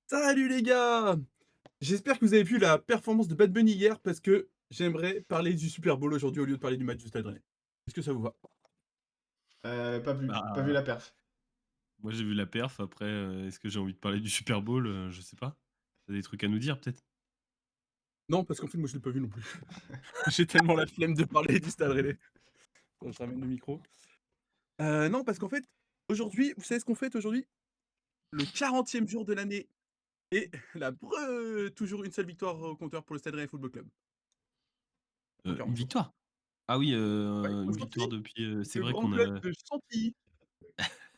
Salut les gars! J'espère que vous avez vu la performance de Bad Bunny hier parce que j'aimerais parler du Super Bowl aujourd'hui au lieu de parler du match du Stade Rennais. Est-ce que ça vous va? Pas vu Bah, la perf. moi j'ai vu la perf, après, est-ce que j'ai envie de parler du Super Bowl? Je sais pas. Tu des trucs à nous dire peut-être? Non, parce qu'en fait, moi, je l'ai pas vu non plus. J'ai tellement la flemme de parler du Stade Rennais. Attends, je ramène le micro. Non, parce qu'en fait, aujourd'hui, vous savez ce qu'on fête aujourd'hui? Le 40e jour de l'année et toujours une seule victoire au compteur pour le Stade Rennais Football Club en Une 40 jours. victoire? Ah oui, Ouais, une victoire aujourd'hui, depuis, c'est le vrai grand qu'on club a de Chantilly,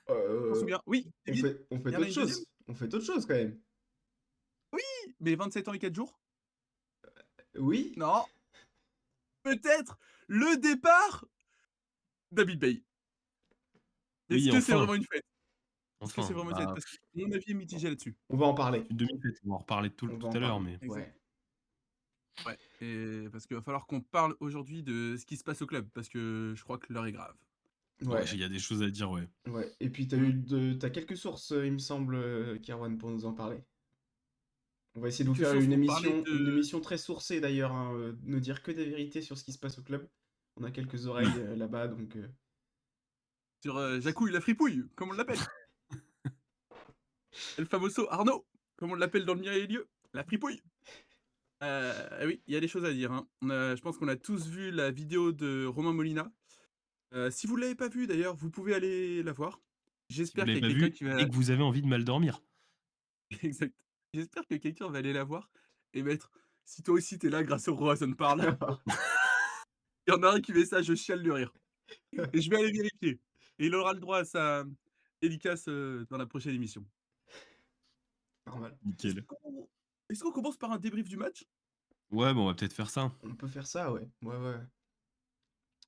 je m'en Euh, souviens. Oui, on Kevin, fait, on il fait y en a d'autres une deuxième? choses. On fait d'autres choses quand même. Oui, mais 27 ans et 4 jours? Oui. Non, peut-être le départ d'Habib Beye. Est-ce oui, que c'est enfin, vraiment une fête? Est-ce que c'est enfin, vraiment une fête? bah, Parce que mon avis est mitigé là-dessus. On va en parler. c'est une demi-fête. On va en reparler tout On va tout en à l'heure, parler. mais Exact. Ouais. Ouais, et parce qu'il va falloir qu'on parle aujourd'hui de ce qui se passe au club, parce que je crois que l'heure est grave. ouais, Ouais. il y a des choses à dire, ouais. Ouais. Et puis Mmh. t'as quelques sources, il me semble, Kerwan, pour nous en parler. On va essayer de vous Quelques faire sources pour parler une de émission très sourcée d'ailleurs, hein, ne dire que des vérités sur ce qui se passe au club. On a quelques oreilles là-bas, donc sur, Jacouille la fripouille, comme on l'appelle. El famoso Arnaud, comme on l'appelle dans le milieu, la fripouille. Oui, il y a des choses à dire, hein. Je pense qu'on a tous vu la vidéo de Romain Molina. Si vous l'avez pas vue d'ailleurs, vous pouvez aller la voir. Si vous J'espère l'avez qu'il y a pas quelqu'un vu qui va et que vous avez envie de mal dormir. exact. J'espère que quelqu'un va aller la voir et mettre: «Si toi aussi tu es là grâce au Roazhon Parle». Il y en a un qui met ça, je chiale de rire et je vais aller vérifier et il aura le droit à sa dédicace, dans la prochaine émission. normal. Est-ce Nickel. qu'on est-ce qu'on commence par un débrief du match? Ouais, bon, on va peut-être faire ça. On peut faire ça, ouais. Ouais, ouais.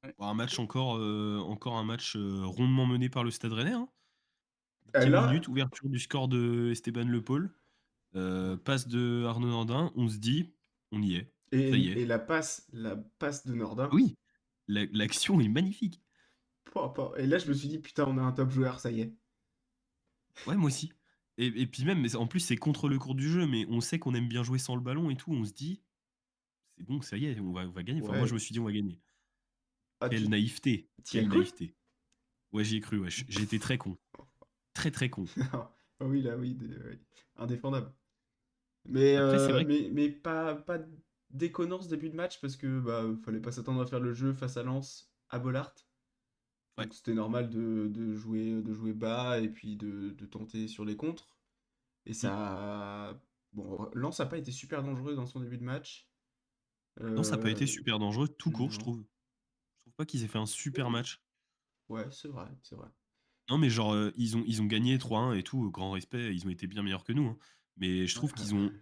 Ouais. Bon, un match encore un match, rondement mené par le Stade Rennais, hein. 10e Là, minute, ouverture du score de Esteban Le Paul. Passe de Arnaud Nordin, on se dit: «On y est, ça y et est». la passe de Nordin. Oui, l'action est magnifique. Pouah, pouah. Et là, je me suis dit, putain, on a un top joueur, ça y est. Ouais, moi aussi. Et puis même, mais en plus, c'est contre le cours du jeu, mais on sait qu'on aime bien jouer sans le ballon et tout. On se dit: «C'est bon, ça y est, on va gagner». Enfin, moi, je me Ouais. suis dit: «On va gagner». Ah, Quelle naïveté, t'y as quelle cru? naïveté. Ouais, j'y ai cru, ouais, j'ai été très con, très, très con. Ah oui, là, oui, oui. Indéfendable. Mais, Après, c'est euh, vrai que mais, mais pas déconnant ce début de match parce que bah, fallait pas s'attendre à faire le jeu face à Lens à Bollaert. ouais, Donc c'était normal de jouer bas et puis de tenter sur les contres. Et mmh. ça. Bon, Lens a pas été super dangereux dans son début de match. Non, ça a pas été Euh, super dangereux tout court, je non. trouve. Je trouve pas qu'ils aient fait un super match. Ouais, c'est vrai, c'est vrai. Non, mais genre, ils ont gagné 3-1 et tout, grand respect, ils ont été bien meilleurs que nous, hein. Mais je Ouais, trouve qu'ils ont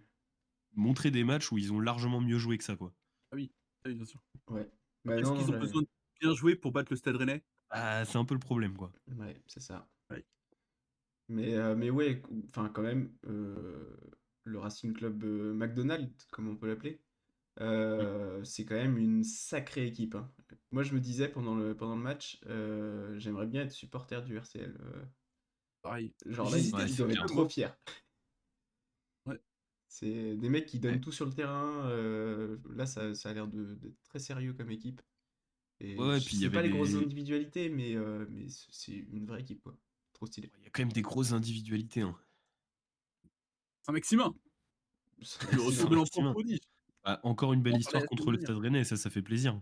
montré des matchs où ils ont largement mieux joué que ça, quoi. Ah oui, ah oui, bien sûr. ouais. Bah Après, est-ce non, qu'ils non, ont besoin de bien jouer pour battre le Stade Rennais? Ah, c'est un peu le problème, quoi. ouais, c'est ça. Ouais. Mais ouais, enfin quand même, le Racing Club McDonald's, comme on peut l'appeler, Mmh. c'est quand même une sacrée équipe, hein. Moi, je me disais pendant le match, j'aimerais bien être supporter du RCL. Pareil. Genre là, J'hésitais Ouais, ils c'est doivent être clair. trop justement. fiers. Ouais. C'est des mecs qui donnent Ouais. tout sur le terrain. Là, ça a l'air d'être très sérieux comme équipe. Ouais, Et ouais, puis il y c'est avait pas les grosses des individualités, mais c'est une vraie équipe, quoi. Trop stylé. il y a quand même des grosses individualités, hein. Saint-Maximin, C'est le retour de Maximin. l'enfant Saint-Maximin. prodige. Bah, encore une On belle en parlait histoire la semaine contre le dernière. Stade Rennais, ça fait plaisir.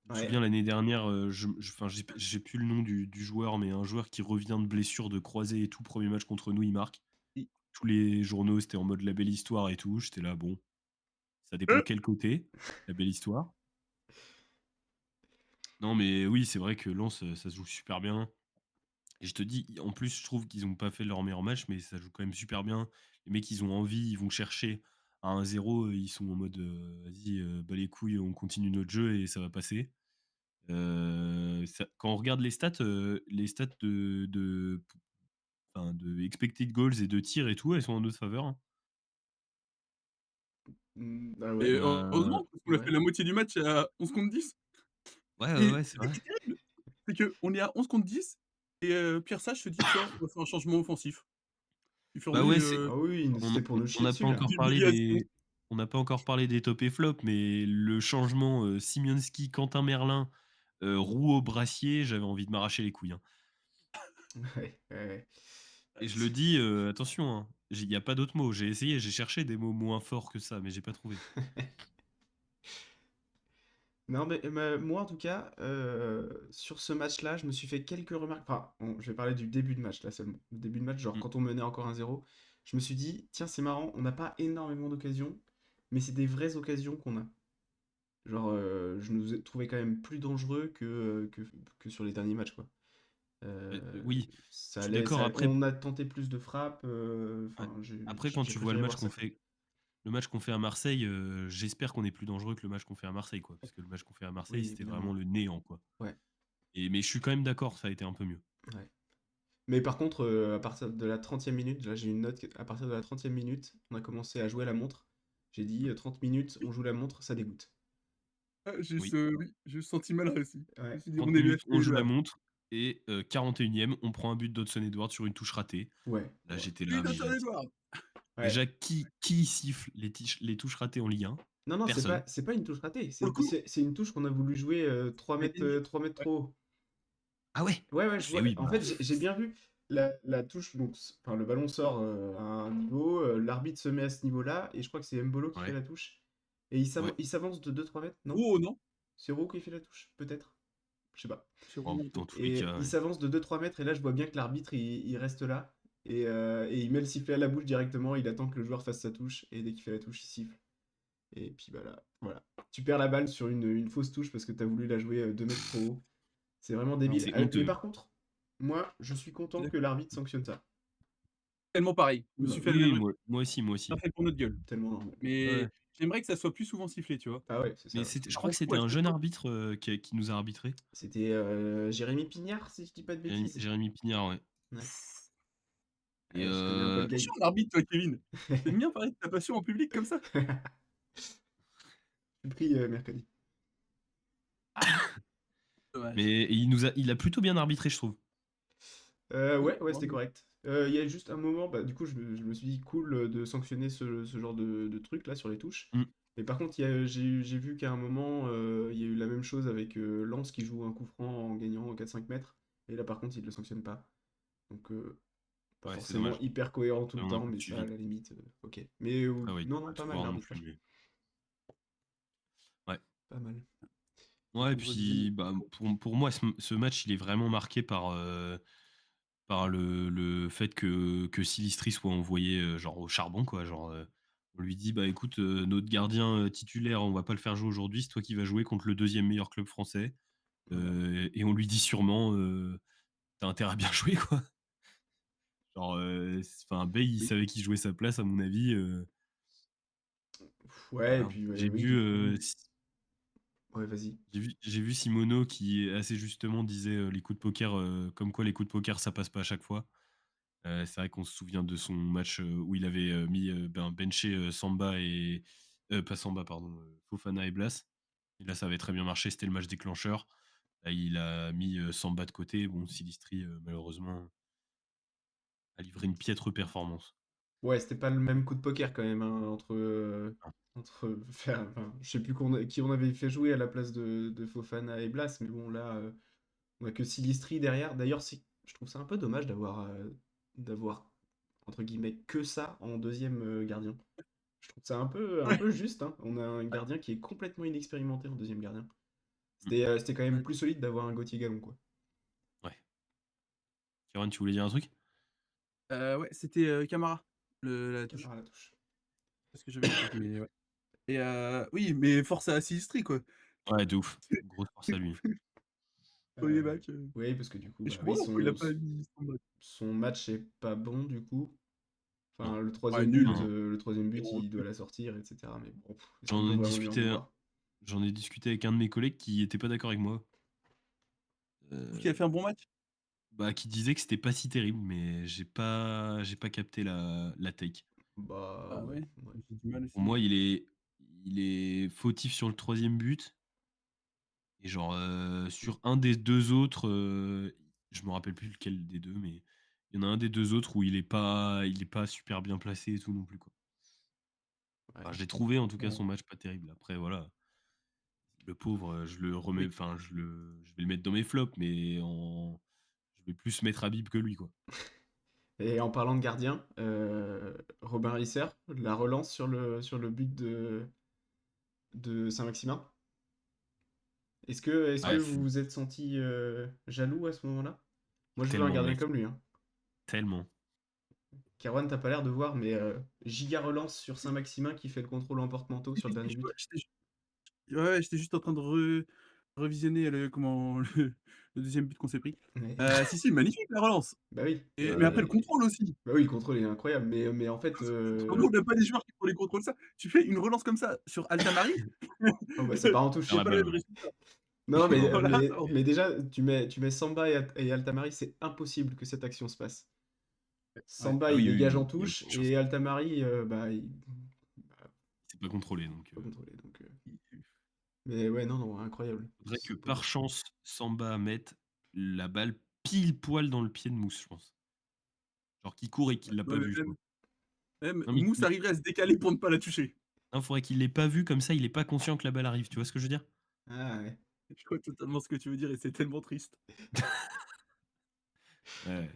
Je me souviens Ouais. l'année dernière, enfin, j'ai plus le nom du joueur, mais un joueur qui revient de blessure, de croisé et tout, premier match contre nous, il marque. I Tous les journaux, c'était en mode la belle histoire et tout. J'étais là, bon, ça dépend de quel côté, la belle histoire. Non, mais oui, c'est vrai que Lens, ça se joue super bien. Et je te dis, en plus, je trouve qu'ils ont pas fait leur meilleur match, mais ça joue quand même super bien. Les mecs, ils ont envie, ils vont chercher à 1-0, ils sont en mode, «Vas-y, bas les couilles, on continue notre jeu et ça va passer». Ça quand on regarde les stats de expected goals et de tirs et tout, elles sont en notre faveur, hein. Ah ouais. et heureusement, parce qu'on a fait Ouais. la moitié du match à 11 contre 10 Ouais, ouais, et ouais, c'est ce vrai. qui est terrible, c'est qu'on est à 11 contre 10 et Pierre Sage se dit: «Tiens, on va faire un changement offensif». Il fait Bah envoyer, ouais, c'est Ah oui, on c'était pour nous on chier n'a pas dessus, là. encore parlé l'humiliation. on n'a pas encore parlé des top et flop, mais le changement, Simianski, Quentin Merlin, Rouault, Brassier, j'avais envie de m'arracher les couilles, hein. Ouais, ouais, ouais. Et je le dis, attention, hein, il y a pas d'autres mots. J'ai essayé, j'ai cherché des mots moins forts que ça, mais j'ai pas trouvé. Non, mais moi, en tout cas, sur ce match-là, je me suis fait quelques remarques. Enfin, je vais parler du début de match, là, seulement. Le début de match, genre Mmh. quand on menait encore 1-0, je me suis dit, tiens, c'est marrant, on n'a pas énormément d'occasions, mais c'est des vraies occasions qu'on a. Genre, je nous ai trouvé quand même plus dangereux que sur les derniers matchs, quoi. Oui, Ça je suis allait, d'accord. Après on a tenté plus de frappes, ouais, enfin, après quand j'ai tu vois préféré voir ça, quoi. le match qu'on fait à Marseille, j'espère qu'on est plus dangereux que le match qu'on fait à Marseille, quoi. Parce que le match qu'on fait à Marseille, Oui, c'était vraiment évidemment. le néant, quoi. Ouais, Mais je suis quand même d'accord, ça a été un peu mieux. ouais. Mais par contre, à partir de la 30e minute, là j'ai une note, à partir de la 30e minute, on a commencé à jouer à la montre. J'ai dit 30 minutes, on joue la montre, ça dégoûte. Ah, j'ai eu Oui, ce oui, j'ai eu ce sentiment-là aussi. Je me Ouais, suis dit: 30 «On est le minutes, on FPE joue la là». montre et 41e, on prend un but d'Hudson Edouard sur une touche ratée. ouais, Là, ouais. j'étais Oui, là, mais Nathan Edouard! Ouais. déjà qui siffle les touches ratées en Ligue 1? Non, non, Personne. c'est pas une touche ratée, Pour le coup, c'est une touche qu'on a voulu jouer 3 mètres ouais. trop haut. Ah ouais? Ouais, ouais, Je je fais vois. oui, En bah, fait, j'ai bien vu la touche, donc, enfin, le ballon sort à un niveau, l'arbitre se met à ce niveau-là, et je crois que c'est Mbolo qui fait ouais, la touche. Et ouais. il s'avance de 2 3 mètres, non? Oh non, C'est Roux qui fait la touche, peut-être? Je sais pas. c'est Bon, remonté. dans tous les Et cas, il ouais. s'avance de 2 3 mètres, et là, je vois bien que l'arbitre, il reste là. Et il met le sifflet à la bouche directement, il attend que le joueur fasse sa touche, et dès qu'il fait la touche, il siffle. Et puis bah là, voilà. Tu perds la balle sur une fausse touche parce que t'as voulu la jouer 2 mètres trop haut. C'est vraiment Non, débile. C'est Mais honteux. par contre, moi, je suis je suis content que d'accord. l'arbitre sanctionne ça. Tellement pareil. Je me Bah suis fait oui, le Oui, même oui, réflexe. moi aussi, moi On aussi. a fait pour notre gueule. tellement normal. Mais Ouais. j'aimerais que ça soit plus souvent sifflé, tu vois? Ah ouais, c'est Mais ça. je Ça crois rend que fou c'était à un chaque jeune fois. arbitre, qui nous a arbitré. C'était Jérémy Pignard, si je dis pas de bêtises. Jérémy Pignard, ouais. Ouais. Et Je connais un peu le Passion game. l'arbitre toi, Kevin. Tu bien parler de ta passion en public comme ça? J'ai pris mercredi. Dommage. mais il a plutôt bien arbitré, je trouve. Oui, Ouais, ouais, c'était bravo. correct. Il y a juste un moment, bah, du coup, je me suis dit cool de sanctionner ce genre de truc là sur les touches. Mmh. Mais par contre, j'ai vu qu'à un moment, il y a eu la même chose avec Lens qui joue un coup franc en gagnant 4 5 mètres. Et là, par contre, il ne le sanctionne pas. Donc, pas Ouais, c'est forcément dommage. hyper cohérent tout Ouais, le on n'a temps, pas mais ça, à suivi. la limite, ok. Mais Après, ouais, il non, faut non, pas pas tout mal voir non plus, l'arbitrage. mais ouais. Pas mal. Ouais, et Vendredi. puis, bah, pour moi, ce match, il est vraiment marqué par le fait que Silistri soit envoyé, genre au charbon, quoi. Genre, on lui dit: «Bah, écoute, notre gardien, titulaire, on va pas le faire jouer aujourd'hui, c'est toi qui vas jouer contre le deuxième meilleur club français». Voilà. Et on lui dit sûrement, «Tu intérêt à bien jouer, quoi». Genre, enfin, Bale, il Oui. savait qui jouait sa place, à mon avis, Ouais, et voilà. puis J'ai oui, vu, du coup. Ouais, vas-y. j'ai vu Simono qui, assez justement, disait, les coups de poker, comme quoi les coups de poker, ça passe pas à chaque fois. C'est vrai qu'on se souvient de son match, où il avait, mis, benché, Samba et pas Samba, pardon, Fofana et Blas. Et là, ça avait très bien marché, c'était le match déclencheur. Là, il a mis, Samba de côté. Bon, Silistri, malheureusement, a livré une piètre performance. Ouais, c'était pas le même coup de poker quand même, hein, Ah, faire, enfin, je sais plus qui on avait fait jouer à la place de Fofana et Blas, mais bon là, on a que Silistri derrière. D'ailleurs, je trouve ça un peu dommage d'avoir entre guillemets que ça en deuxième gardien. Je trouve ça un Ouais, peu juste, hein. On a un gardien qui est complètement inexpérimenté en deuxième gardien. mmh, C'était quand même ouais. plus solide d'avoir un Gauthier Gallon, quoi. ouais. Kiran, tu voulais dire un truc? Ouais, c'était, Camara, la touche. Camara à la touche. C'est ce que j'avais noté, mais ouais. Et oui, mais force à Silvestri, quoi. Ouais, de ouf. Grosse force à lui. 1er Euh, match, oui, parce que du coup, et je bah oui, comprends pas pourquoi il a pas mis son mode. son match est pas bon du coup. Non. Enfin, Ouais, nul, Non. le troisième but, 0. il doit la sortir, etc. Mais bon, est-ce qu'on J'en peut ai vraiment lui en discuté vouloir? j'en ai discuté avec un de mes collègues qui était pas d'accord avec moi. Tu trouves qu'il a fait un Heu, bon match? Bah, qui disait que c'était pas si terrible, mais j'ai pas capté la take. Bah Ah ouais, ouais? ouais. J'ai du mal Pour aussi. moi, il est fautif sur le troisième but et genre, sur un des 2 autres, je me rappelle plus lequel des 2, mais Il y en a un des 2 autres où il est pas super bien placé et tout non plus, quoi. Ouais. Enfin, j'ai trouvé en tout cas Bon. son match pas terrible. Après voilà, le pauvre, je le remets Oui. enfin je vais le mettre dans mes flops, mais en je vais plus mettre Habib que lui, quoi. Et en parlant de gardien, Robin Risser, la relance sur le but de Saint-Maximin. Est-ce que Ouais, vous c'est vous êtes senti jaloux à ce moment-là? Moi, je veux un tellement gardien mec, comme lui, hein. tellement. Kerouan, t'as pas l'air de voir, mais giga relance sur Saint-Maximin qui fait le contrôle en porte-manteau Oui, sur le dernier je vois, but. j'étais juste en train de revisionner le 2e but qu'on s'est pris. Ouais. Si, si, magnifique la relance Bah oui, mais après le contrôle aussi. bah oui, le contrôle est incroyable, mais en fait, Nous, on n'a pas des joueurs qui font les contrôles ça. Tu fais une relance comme ça sur Altamari, oh bah ça part en Faire touche. c'est la pas le balle, même ouais. résultat. Non, Voilà, ça va. mais déjà, tu mets Samba et Altamari, c'est impossible que cette action se passe. Ouais. Samba, Ah il oui, oui, dégage en oui, il y a touche, aucune chance. et Altamari, bah, bah, C'est pas contrôlé donc pas contrôlé. Donc, mais ouais, non, non, incroyable. faudrait que C'était- par chance, Samba mette la balle pile poil dans le pied de Mousse, je pense. Genre qu'il court et qu'il l'a Ouais, pas vu, tu vois? même Non mais Mousse qu'il arriverait à se décaler pour ne pas la toucher. non, faudrait qu'il l'ait pas vu comme ça, il est pas conscient que la balle arrive, tu vois ce que je veux dire? Ah ouais. Je vois totalement ce que tu veux dire et c'est tellement triste. Ouais.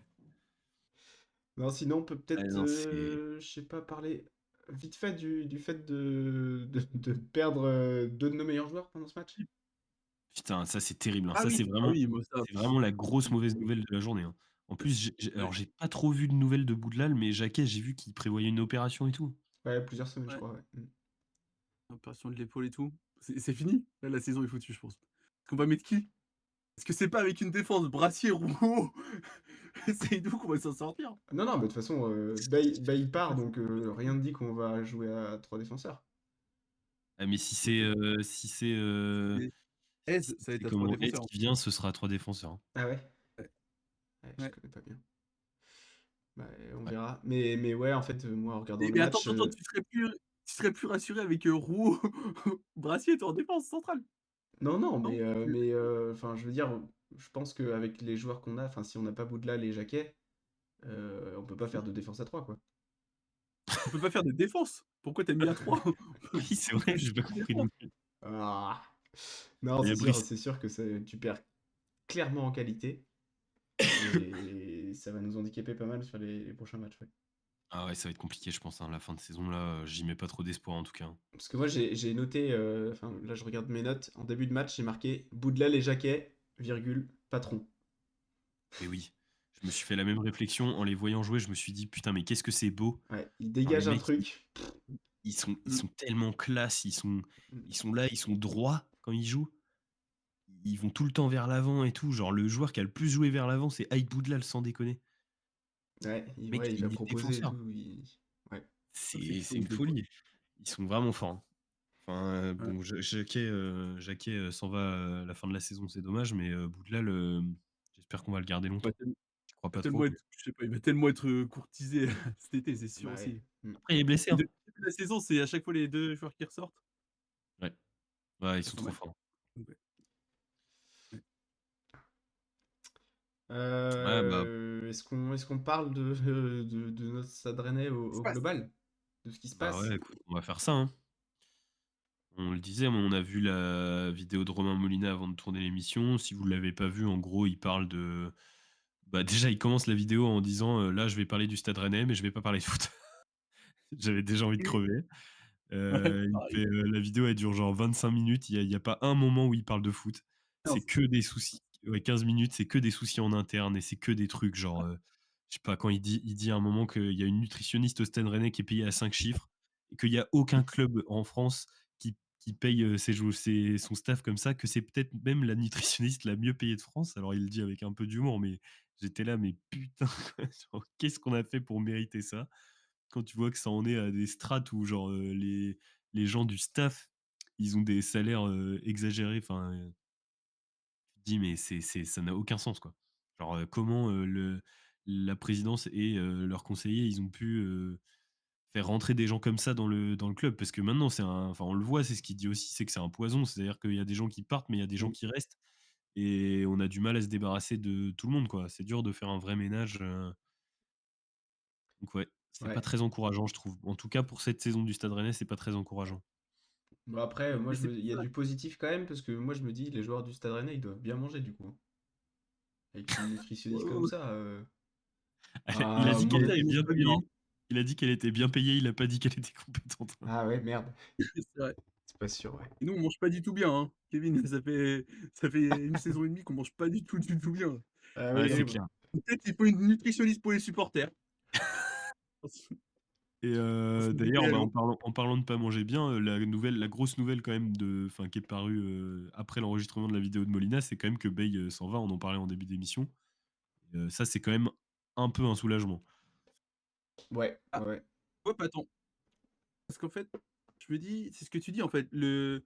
Non, sinon, on peut Ah peut-être, non, c'est je sais pas, parler vite fait du fait de perdre deux de nos meilleurs joueurs pendant ce match. putain, ça c'est terrible, hein. Ah Ça oui, ah oui, moi ça, c'est vraiment la grosse mauvaise oui, nouvelle de la journée, hein. En plus, j'ai ouais, alors j'ai pas trop vu de nouvelles de Boudlal, mais Jacquet, j'ai vu qu'il prévoyait une opération et tout. Ouais, plusieurs semaines, je ouais, crois, ouais. opération de l'épaule et tout. C'est fini? Là, la saison est foutue, je pense. Est-ce qu'on va mettre qui? Est-ce que c'est pas avec une défense Brassier, Rouault et Seydou qu'on va s'en sortir? Non, non, mais de toute façon, Bay part, donc rien ne dit qu'on va jouer à trois défenseurs. Ah mais OK. si c'est, Et Hez, si ça va c'est être à 3 comment? Aide défenseurs, hein. qui vient, ce sera 3 défenseurs, hein. Ah ouais? Ouais, Ouais, je ouais. connais pas bien. Bah, on Ouais. verra. Mais ouais, en fait, moi, en regardant le Mais attends, match, attends, attends, tu serais plus rassuré avec, Rouault, Brassier, toi, en défense centrale, non, non, non? enfin, je veux dire, je pense qu'avec les joueurs qu'on a, enfin, si on n'a pas Boudlal et Jacquet, on peut pas faire de défense à 3, quoi. On peut pas faire de défense. Pourquoi tu as mis à 3? Oui, c'est On peut vrai, juste j'ai pas pas compris non défendre. plus. Ah! Non, Il y a Brice. c'est sûr que tu perds clairement en qualité et ça va nous handicaper pas mal sur les prochains matchs, ouais. Ah ouais, ça va être compliqué, je pense, hein, la fin de saison là, j'y mets pas trop d'espoir en tout cas, hein. Parce que moi, j'ai noté, enfin, là, je regarde mes notes. En début de match, j'ai marqué Boudlal et Jacquet, virgule, patron. Mais oui, je me suis fait la même réflexion en les voyant jouer, je me suis dit: «Putain, mais qu'est-ce que c'est beau!» Ouais, ils Genre les dégagent un mecs, truc. ils Mmh. sont tellement classe, Mm. ils sont là, ils sont droits quand ils jouent. Ils vont tout le temps vers l'avant et tout, genre le joueur qui a le plus joué vers l'avant, c'est Aït Boudlal, sans déconner. Ouais, Le mec, ouais, il c'est va une proposer et défenseur. tout. Ouais. Ça, c'est C'est chaud une des fois. folie. Ils sont vraiment forts, hein. Enfin, Ouais. bon, Jacquet, s'en va à la fin de la saison, c'est dommage, mais Boudlal, j'espère qu'on va le garder Il va longtemps. Je crois pas trop, tellement mais être je sais pas, il va tellement être, courtisé cet été, c'est sûr Bah ouais. aussi. Mm. après il est blessé, Et hein. depuis le début de la saison, c'est à chaque fois les 2 joueurs qui ressortent. Ouais. Ouais, ils Ils sont sont trop mal. forts. Donc ouais, ouais. Ouais, bah, Est-ce qu'on parle de notre Stade Rennais Ça se au passe. global? De ce qui se bah, ouais, passe? écoute, on va faire ça, hein. On le disait, mais on a vu la vidéo de Romain Molinet avant de tourner l'émission. Si vous l'avez pas vue, en gros, il parle de bah, déjà, il commence la vidéo en disant, «Là, je vais parler du Stade Rennais, mais je vais pas parler de foot». J'avais déjà envie de crever. Ouais, Il pareil. fait, la vidéo, elle dure genre 25 minutes. Il y a pas un moment où il parle de foot. Non, C'est que des soucis. Ouais, 15 minutes, c'est que des soucis en interne et c'est que des trucs genre, je sais pas, quand il dit à un moment qu'il y a une nutritionniste au Stade Rennais qui est payée à 5 chiffres et qu'il y a aucun club en France qui paye, son staff comme ça, que c'est peut-être même la nutritionniste la mieux payée de France. Alors il le dit avec un peu d'humour, mais j'étais là: «Mais putain, genre qu'est-ce qu'on a fait pour mériter ça?» Quand tu vois que ça en est à des strates où genre, les gens du staff, ils ont des salaires, exagérés, enfin, tu te dis: «Mais ça n'a aucun sens, quoi». Genre, comment, la présidence et leurs conseillers, ils ont pu, faire rentrer des gens comme ça dans le club? Parce que maintenant c'est un enfin, on le voit, c'est ce qu'il dit aussi, c'est que c'est un poison. C'est-à-dire qu'il y a des gens qui partent, mais il y a des gens Mm. qui restent et on a du mal à se débarrasser de tout le monde, quoi. C'est dur de faire un vrai ménage, Donc ouais, c'est pas Ouais. très encourageant, je trouve. En tout cas, pour cette saison du Stade Rennais, c'est pas très encourageant. Bon, après, moi, Mais c'est il pour y a ça. du positif quand même, parce que moi, je me dis, les joueurs du Stade Rennais, ils doivent bien manger, du coup, hein. Avec une Ouais, nutritionniste ouais, comme ouais. ça. Il a Ah, dit Les qu'elle moi... supporters, était ils mangent bien pas bien, hein. payée. Il a dit qu'elle était bien payée, il a pas dit qu'elle était compétente. Ah ouais, merde. C'est vrai. C'est pas sûr, ouais. Et nous, on mange pas du tout bien, hein. Kevin, ça fait une saison et demie qu'on mange pas du tout bien. Ah Ouais, oui, c'est Et clair. peut-être il faut une nutritionniste pour les supporters. Et Parce que d'ailleurs, bah, BPL, hein. en parlant de pas manger bien, la grosse nouvelle quand même enfin, qui est parue après l'enregistrement de la vidéo de Molina, c'est quand même que Bale s'en va. On en parlait en début d'émission. Ça, c'est quand même un peu un soulagement. ouais, Ah, ouais, ouais. hop, attends. Parce qu'en fait, je me dis, c'est ce que tu dis en fait, le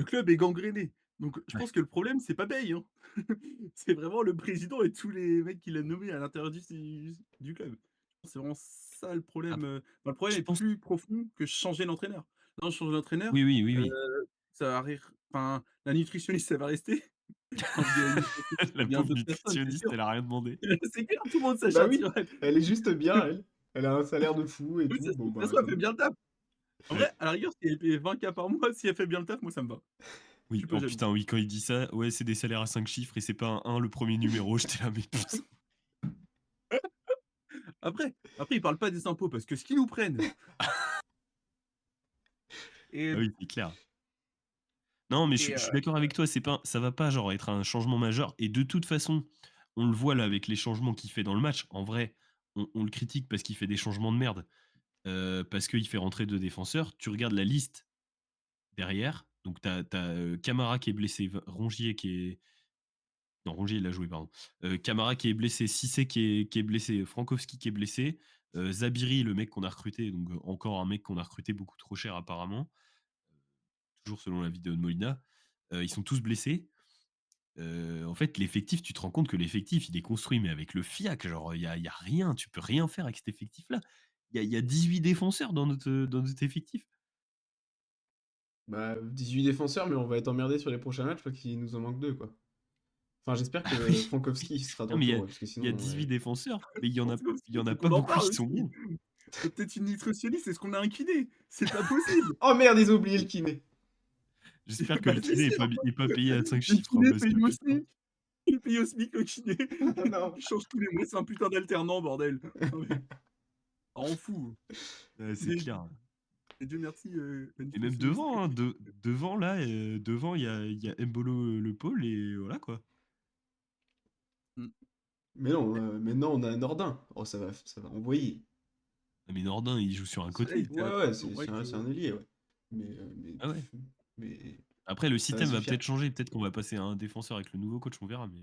club est gangréné. Donc je Ouais. pense que le problème, c'est pas Bale, hein. C'est vraiment le président et tous les mecs qu'il a nommés à l'intérieur du club. C'est vraiment ça le problème. Après, Enfin, le problème je est pense. plus profond que changer l'entraîneur. Non, changer l'entraîneur, Oui, oui, oui, heu, oui. ça va rire. Enfin, la nutritionniste, elle va rester. Quand il y a une nutritionniste, La il y a pauvre d'autres personnes, c'est nutritionniste, sûr. elle a rien demandé. C'est clair, tout le monde Bah s'acharne oui, sur elle. elle est juste bien, elle. Elle a un salaire de fou et Oui, tout. ça se Bon, trouve, ça se bah, trouve, elle tant fait mieux. bien le taf. En Ouais. vrai, à la rigueur, si elle est payée 20K par mois, si elle fait bien le taf, moi ça me va. Je Oui, suis pas oh jaloux. putain, oui, quand il dit ça, ouais, c'est des salaires à 5 chiffres et c'est pas un le premier numéro. J'étais là, mais putain. Après, ils parlent pas des impôts parce que ce qu'ils nous prennent Ah et oui, c'est clair. Non, mais et je suis d'accord avec toi, ça va pas genre être un changement majeur. Et de toute façon, on le voit là avec les changements qu'il fait dans le match. En vrai, on le critique parce qu'il fait des changements de merde, parce qu'il fait rentrer 2 défenseurs. Tu regardes la liste derrière, donc t'as Camara qui est blessé, Rongier qui est non, Rongier il a joué, pardon. Camara qui est blessé, Cissé qui est blessé, Frankowski qui est blessé, Zabiri, le mec qu'on a recruté, donc encore un mec qu'on a recruté beaucoup trop cher apparemment, toujours selon la vidéo de Molina. Ils sont tous blessés. En fait, l'effectif, tu te rends compte que l'effectif, il est construit, mais avec le fiac, genre, il y a rien, tu peux rien faire avec cet effectif-là. Il y a 18 défenseurs dans notre effectif. Bah, 18 défenseurs, mais on va être emmerdé sur les prochains matchs parce qu'il nous en manque 2, quoi. Enfin, j'espère Ah que oui. Frankowski sera de Non, mais retour, ouais, parce que il y a sinon, 18 défenseurs, mais il y en a, c'est comme il y si en a faut pas qu'on en beaucoup parle qui sont aussi. bons. Faut peut-être une nutritionniste, c'est ce qu'on a un kiné. C'est pas possible. Oh merde, ils ont oublié le kiné. J'espère que Bah, le c'est kiné sûr. est pas payé à 5 Le chiffres, hein, kiné parce que payé au putain. SMIC. Il est payé au SMIC, le kiné. Oh non. Il change tous les mois, c'est un putain d'alternant, bordel. Non mais, ça rend fou. Ouais, c'est Mais clair. mais Dieu merci, la Et même nutritionniste devant, est hein, devant là, devant, il y a Embolo Le Paul et voilà quoi. mmh. Mais non, maintenant on a un Nordin. Oh, ça va envoyer. Ah, mais Nordin, il joue sur un Ouais, il côté. était Ouais, à ouais, Strasbourg, ouais, c'est un ailier, ouais. Mais, Ah ouais. mais Après, le ça va système va suffire. peut-être changer. Peut-être qu'on va passer à un défenseur avec le nouveau coach, on verra. Mais...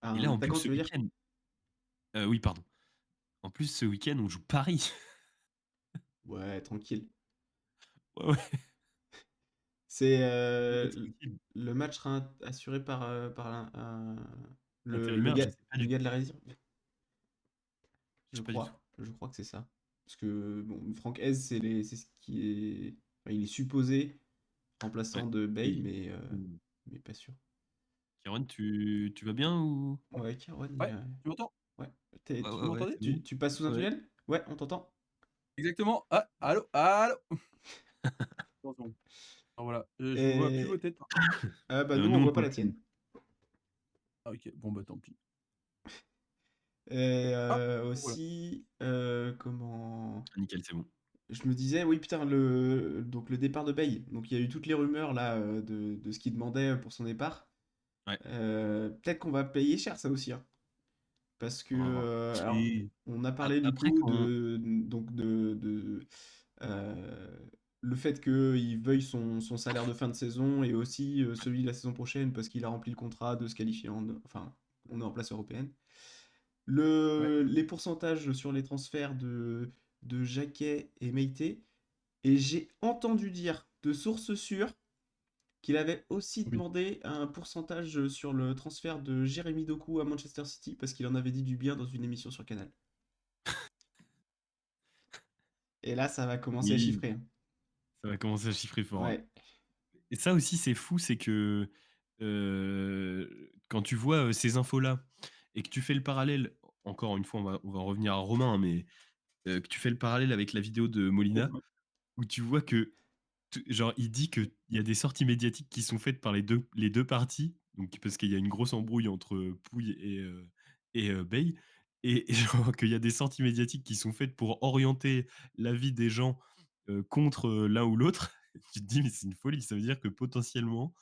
Ah, Et un là, en plus, attaquant, ce tu veux dire? week-end. Oui, pardon. En plus, ce week-end, on joue Paris. Ouais, tranquille. Ouais, ouais. C'est Ça va être tranquille. le match sera assuré par, Intérimaire, je sais pas le du gars tout. de la réserve. Je sais pas du tout. Je crois que c'est ça. Parce que bon, Franck Hez, c'est ce qui est, enfin, il est supposé remplaçant Ouais. de Bale, Et euh, mais pas sûr. Kiron, tu vas bien ou... Ouais, Caron, Ouais, tu m'entends? ouais. Ouais, Vous ouais, ouais, m'entendez? c'est bon. Tu passes sous un Ouais. tunnel? Ouais, on t'entend. Exactement. Ah, allô? Allô? Bon, c'est bon. Alors voilà, je vous vois plus vos Et têtes par contre. ah bah nous Nous, on on voit pas t'entend. la tienne. Ah OK, bon bah tant pis. Et Ah! Voilà. aussi, comment... Ah, nickel, c'est bon. Je me disais, oui, putain, donc le départ de Bay. Donc il y a eu toutes les rumeurs là de ce qu'il demandait pour son départ. Ouais, Peut-être qu'on va payer cher ça aussi, hein. Parce que, on va voir. alors, Et on a parlé du après, coup quand... euh, le fait qu'il veuille son salaire de fin de saison et aussi celui de la saison prochaine parce qu'il a rempli le contrat de se qualifier enfin, on est en place européenne. Ouais. Les pourcentages sur les transferts de Jacquet et Meïté, et j'ai entendu dire de sources sûres qu'il avait aussi Oui. demandé un pourcentage sur le transfert de Jérémy Doku à Manchester City parce qu'il en avait dit du bien dans une émission sur Canal. Et là, ça va commencer à Oui, chiffrer, hein. ça va commencer à chiffrer fort, hein. Ouais. Et ça aussi, c'est fou, c'est que quand tu vois ces infos-là et que tu fais le parallèle encore une fois, on va en revenir à Romain, hein, mais que tu fais le parallèle avec la vidéo de Molina, où tu vois que genre, il dit qu'il y a des sorties médiatiques qui sont faites par les deux parties, donc parce qu'il y a une grosse embrouille entre Pouille et Bey, et genre qu'il y a des sorties médiatiques qui sont faites pour orienter l'avis des gens contre l'un ou l'autre. Tu te dis, mais c'est une folie, ça veut dire que potentiellement,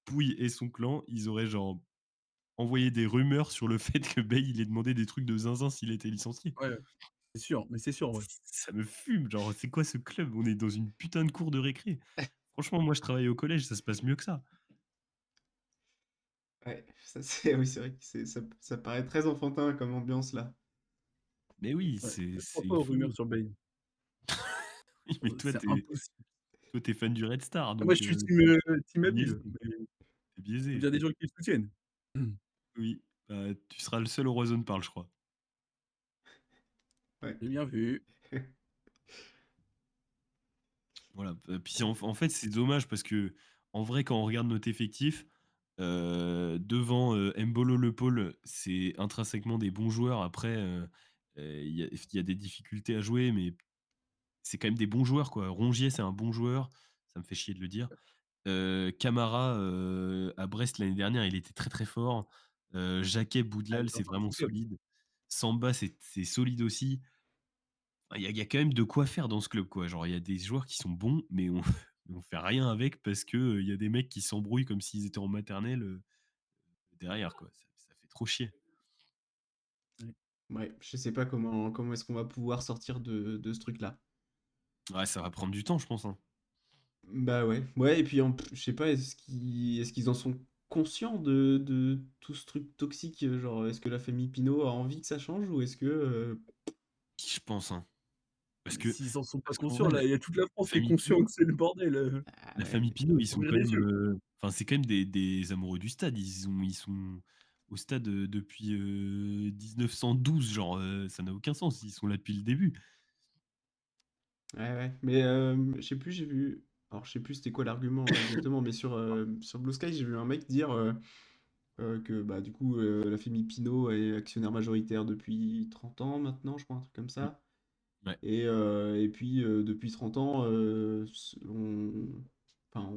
Pouille et son clan, ils auraient genre envoyé des rumeurs sur le fait que Bey, il ait demandé des trucs de zinzin s'il était licencié. Ouais, c'est sûr, mais c'est sûr, ouais. Ça me fume, genre, c'est quoi ce club? On est dans une putain de cour de récré. Franchement, moi, je travaille au collège, ça se passe mieux que ça. Ouais, ça c'est oui, c'est vrai que ça paraît très enfantin comme ambiance là. Mais oui, Ouais. c'est Je crois c'est pas une aux rumeurs folie. sur Bane. Oui, mais toi, C'est tu impossible. toi, tu fan du Red Star, Moi, donc je suis team tu Habib, biaisé, mais tu faut biaisé. bien des gens qui le soutiennent. Oui, tu seras le seul Horizon parle, je crois. Ouais. J'ai bien vu. Voilà, puis en fait, c'est dommage parce que en vrai, quand on regarde notre effectif, devant, Embolo, Le Paul, c'est intrinsèquement des bons joueurs. Après, il y a des difficultés à jouer, mais c'est quand même des bons joueurs, quoi. Rongier, c'est un bon joueur, ça me fait chier de le dire. Camara, à Brest l'année dernière, il était très, très fort. Jacquet, Ah, il Boudlal, est c'est encore dans vraiment son club. solide. Samba, c'est solide aussi. Il y a quand même de quoi faire dans ce club, quoi. Genre, il y a des joueurs qui sont bons, mais on on fait rien avec parce que, il y a des mecs qui s'embrouillent comme s'ils étaient en maternelle, derrière, quoi. Ça fait trop chier. Ouais. Ouais, je sais pas comment est-ce qu'on va pouvoir sortir de ce truc-là. Ouais, ça va prendre du temps, je pense, hein. Bah ouais, ouais, et puis je sais pas, est-ce qu'ils en sont conscients de tout ce truc toxique, genre est-ce que la famille Pinot a envie que ça change ou est-ce que Je pense, hein. Parce Mais que s'ils en sont pas parce qu'en conscients, vrai, là, il y a toute la la France qui est famille conscient Pinot que c'est le bordel, ah la famille ouais, Pinot, ils faut sont ouvrir quand les même, yeux. enfin, c'est quand même des amoureux du stade. Ils sont au stade, depuis, 1912, genre, ça n'a aucun sens. Ils sont là depuis le début. ouais, ouais, mais je sais plus, j'ai vu, alors je sais plus c'était quoi l'argument exactement, mais sur Blue Sky j'ai vu un mec dire que bah du coup la famille Pinot est actionnaire majoritaire depuis 30 ans maintenant, je crois, un truc comme Mmh, ça. ouais. Et puis, depuis 30 ans, enfin,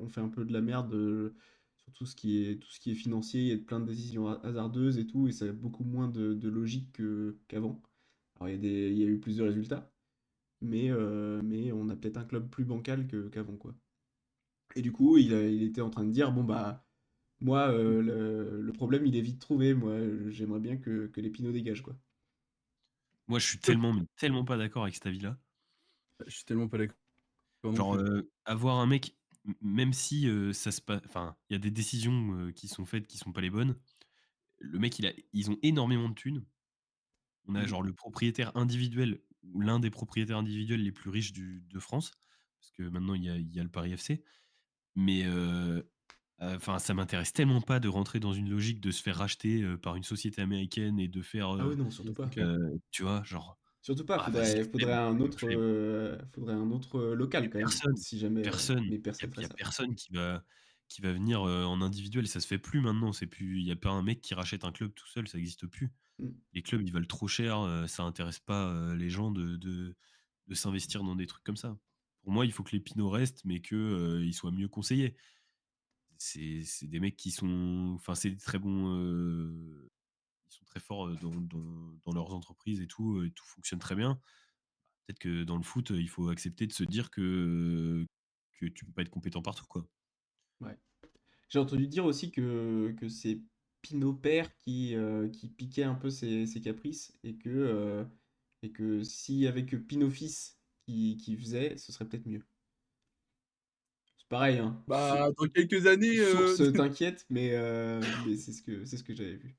on fait un peu de la merde sur tout ce qui est financier. Il y a plein de décisions hasardeuses et tout, et ça a beaucoup moins de logique qu'avant. Alors, il y a eu plus de résultats, mais on a peut-être un club plus bancal qu'avant, quoi. Et du coup, il était en train de dire, bon, bah, moi, le problème, il est vite trouvé. Moi, j'aimerais bien que les Pinots dégagent, quoi. Moi, je suis tellement, mais tellement pas d'accord avec cet avis-là. Je suis tellement pas d'accord non Genre, plus. avoir un mec, même si, ça se passe, enfin, il y a des décisions, qui sont faites qui sont pas les bonnes. Le mec, ils ont énormément de thunes. On a Mm. genre le propriétaire individuel ou l'un des propriétaires individuels les plus riches de France, parce que maintenant il y a le Paris FC. Mais, enfin, ça m'intéresse tellement pas de rentrer dans une logique de se faire racheter, par une société américaine et de faire, Ah oui, non, surtout Ouais, c'est pas. clair. tu vois? Genre, Surtout pas, ah vas-y, faudrait flemme, un autre, flemme. local Mais quand même, personne, si jamais, personne, mais il personne y ferait a ça. personne qui va venir, en individuel. Ça se fait plus maintenant, c'est plus il y a pas un mec qui rachète un club tout seul, ça existe plus. Mm. Les clubs, ils valent trop cher, ça intéresse pas, les gens de s'investir dans des trucs comme ça. Pour moi, il faut que les Pinot restent, mais que, ils soient mieux conseillés. C'est des mecs qui sont, enfin, c'est des très bons, ils sont très forts, dans leurs entreprises et tout fonctionne très bien. Peut-être que dans le foot, il faut accepter de se dire que tu peux pas être compétent partout, quoi. Ouais. J'ai entendu dire aussi que c'est Pinot père qui piquait un peu ses caprices et que si avec Pinot fils qui faisait, ce serait peut-être mieux. C'est pareil, hein. Bah, dans quelques années, Source t'inquiète, mais c'est ce que j'avais vu.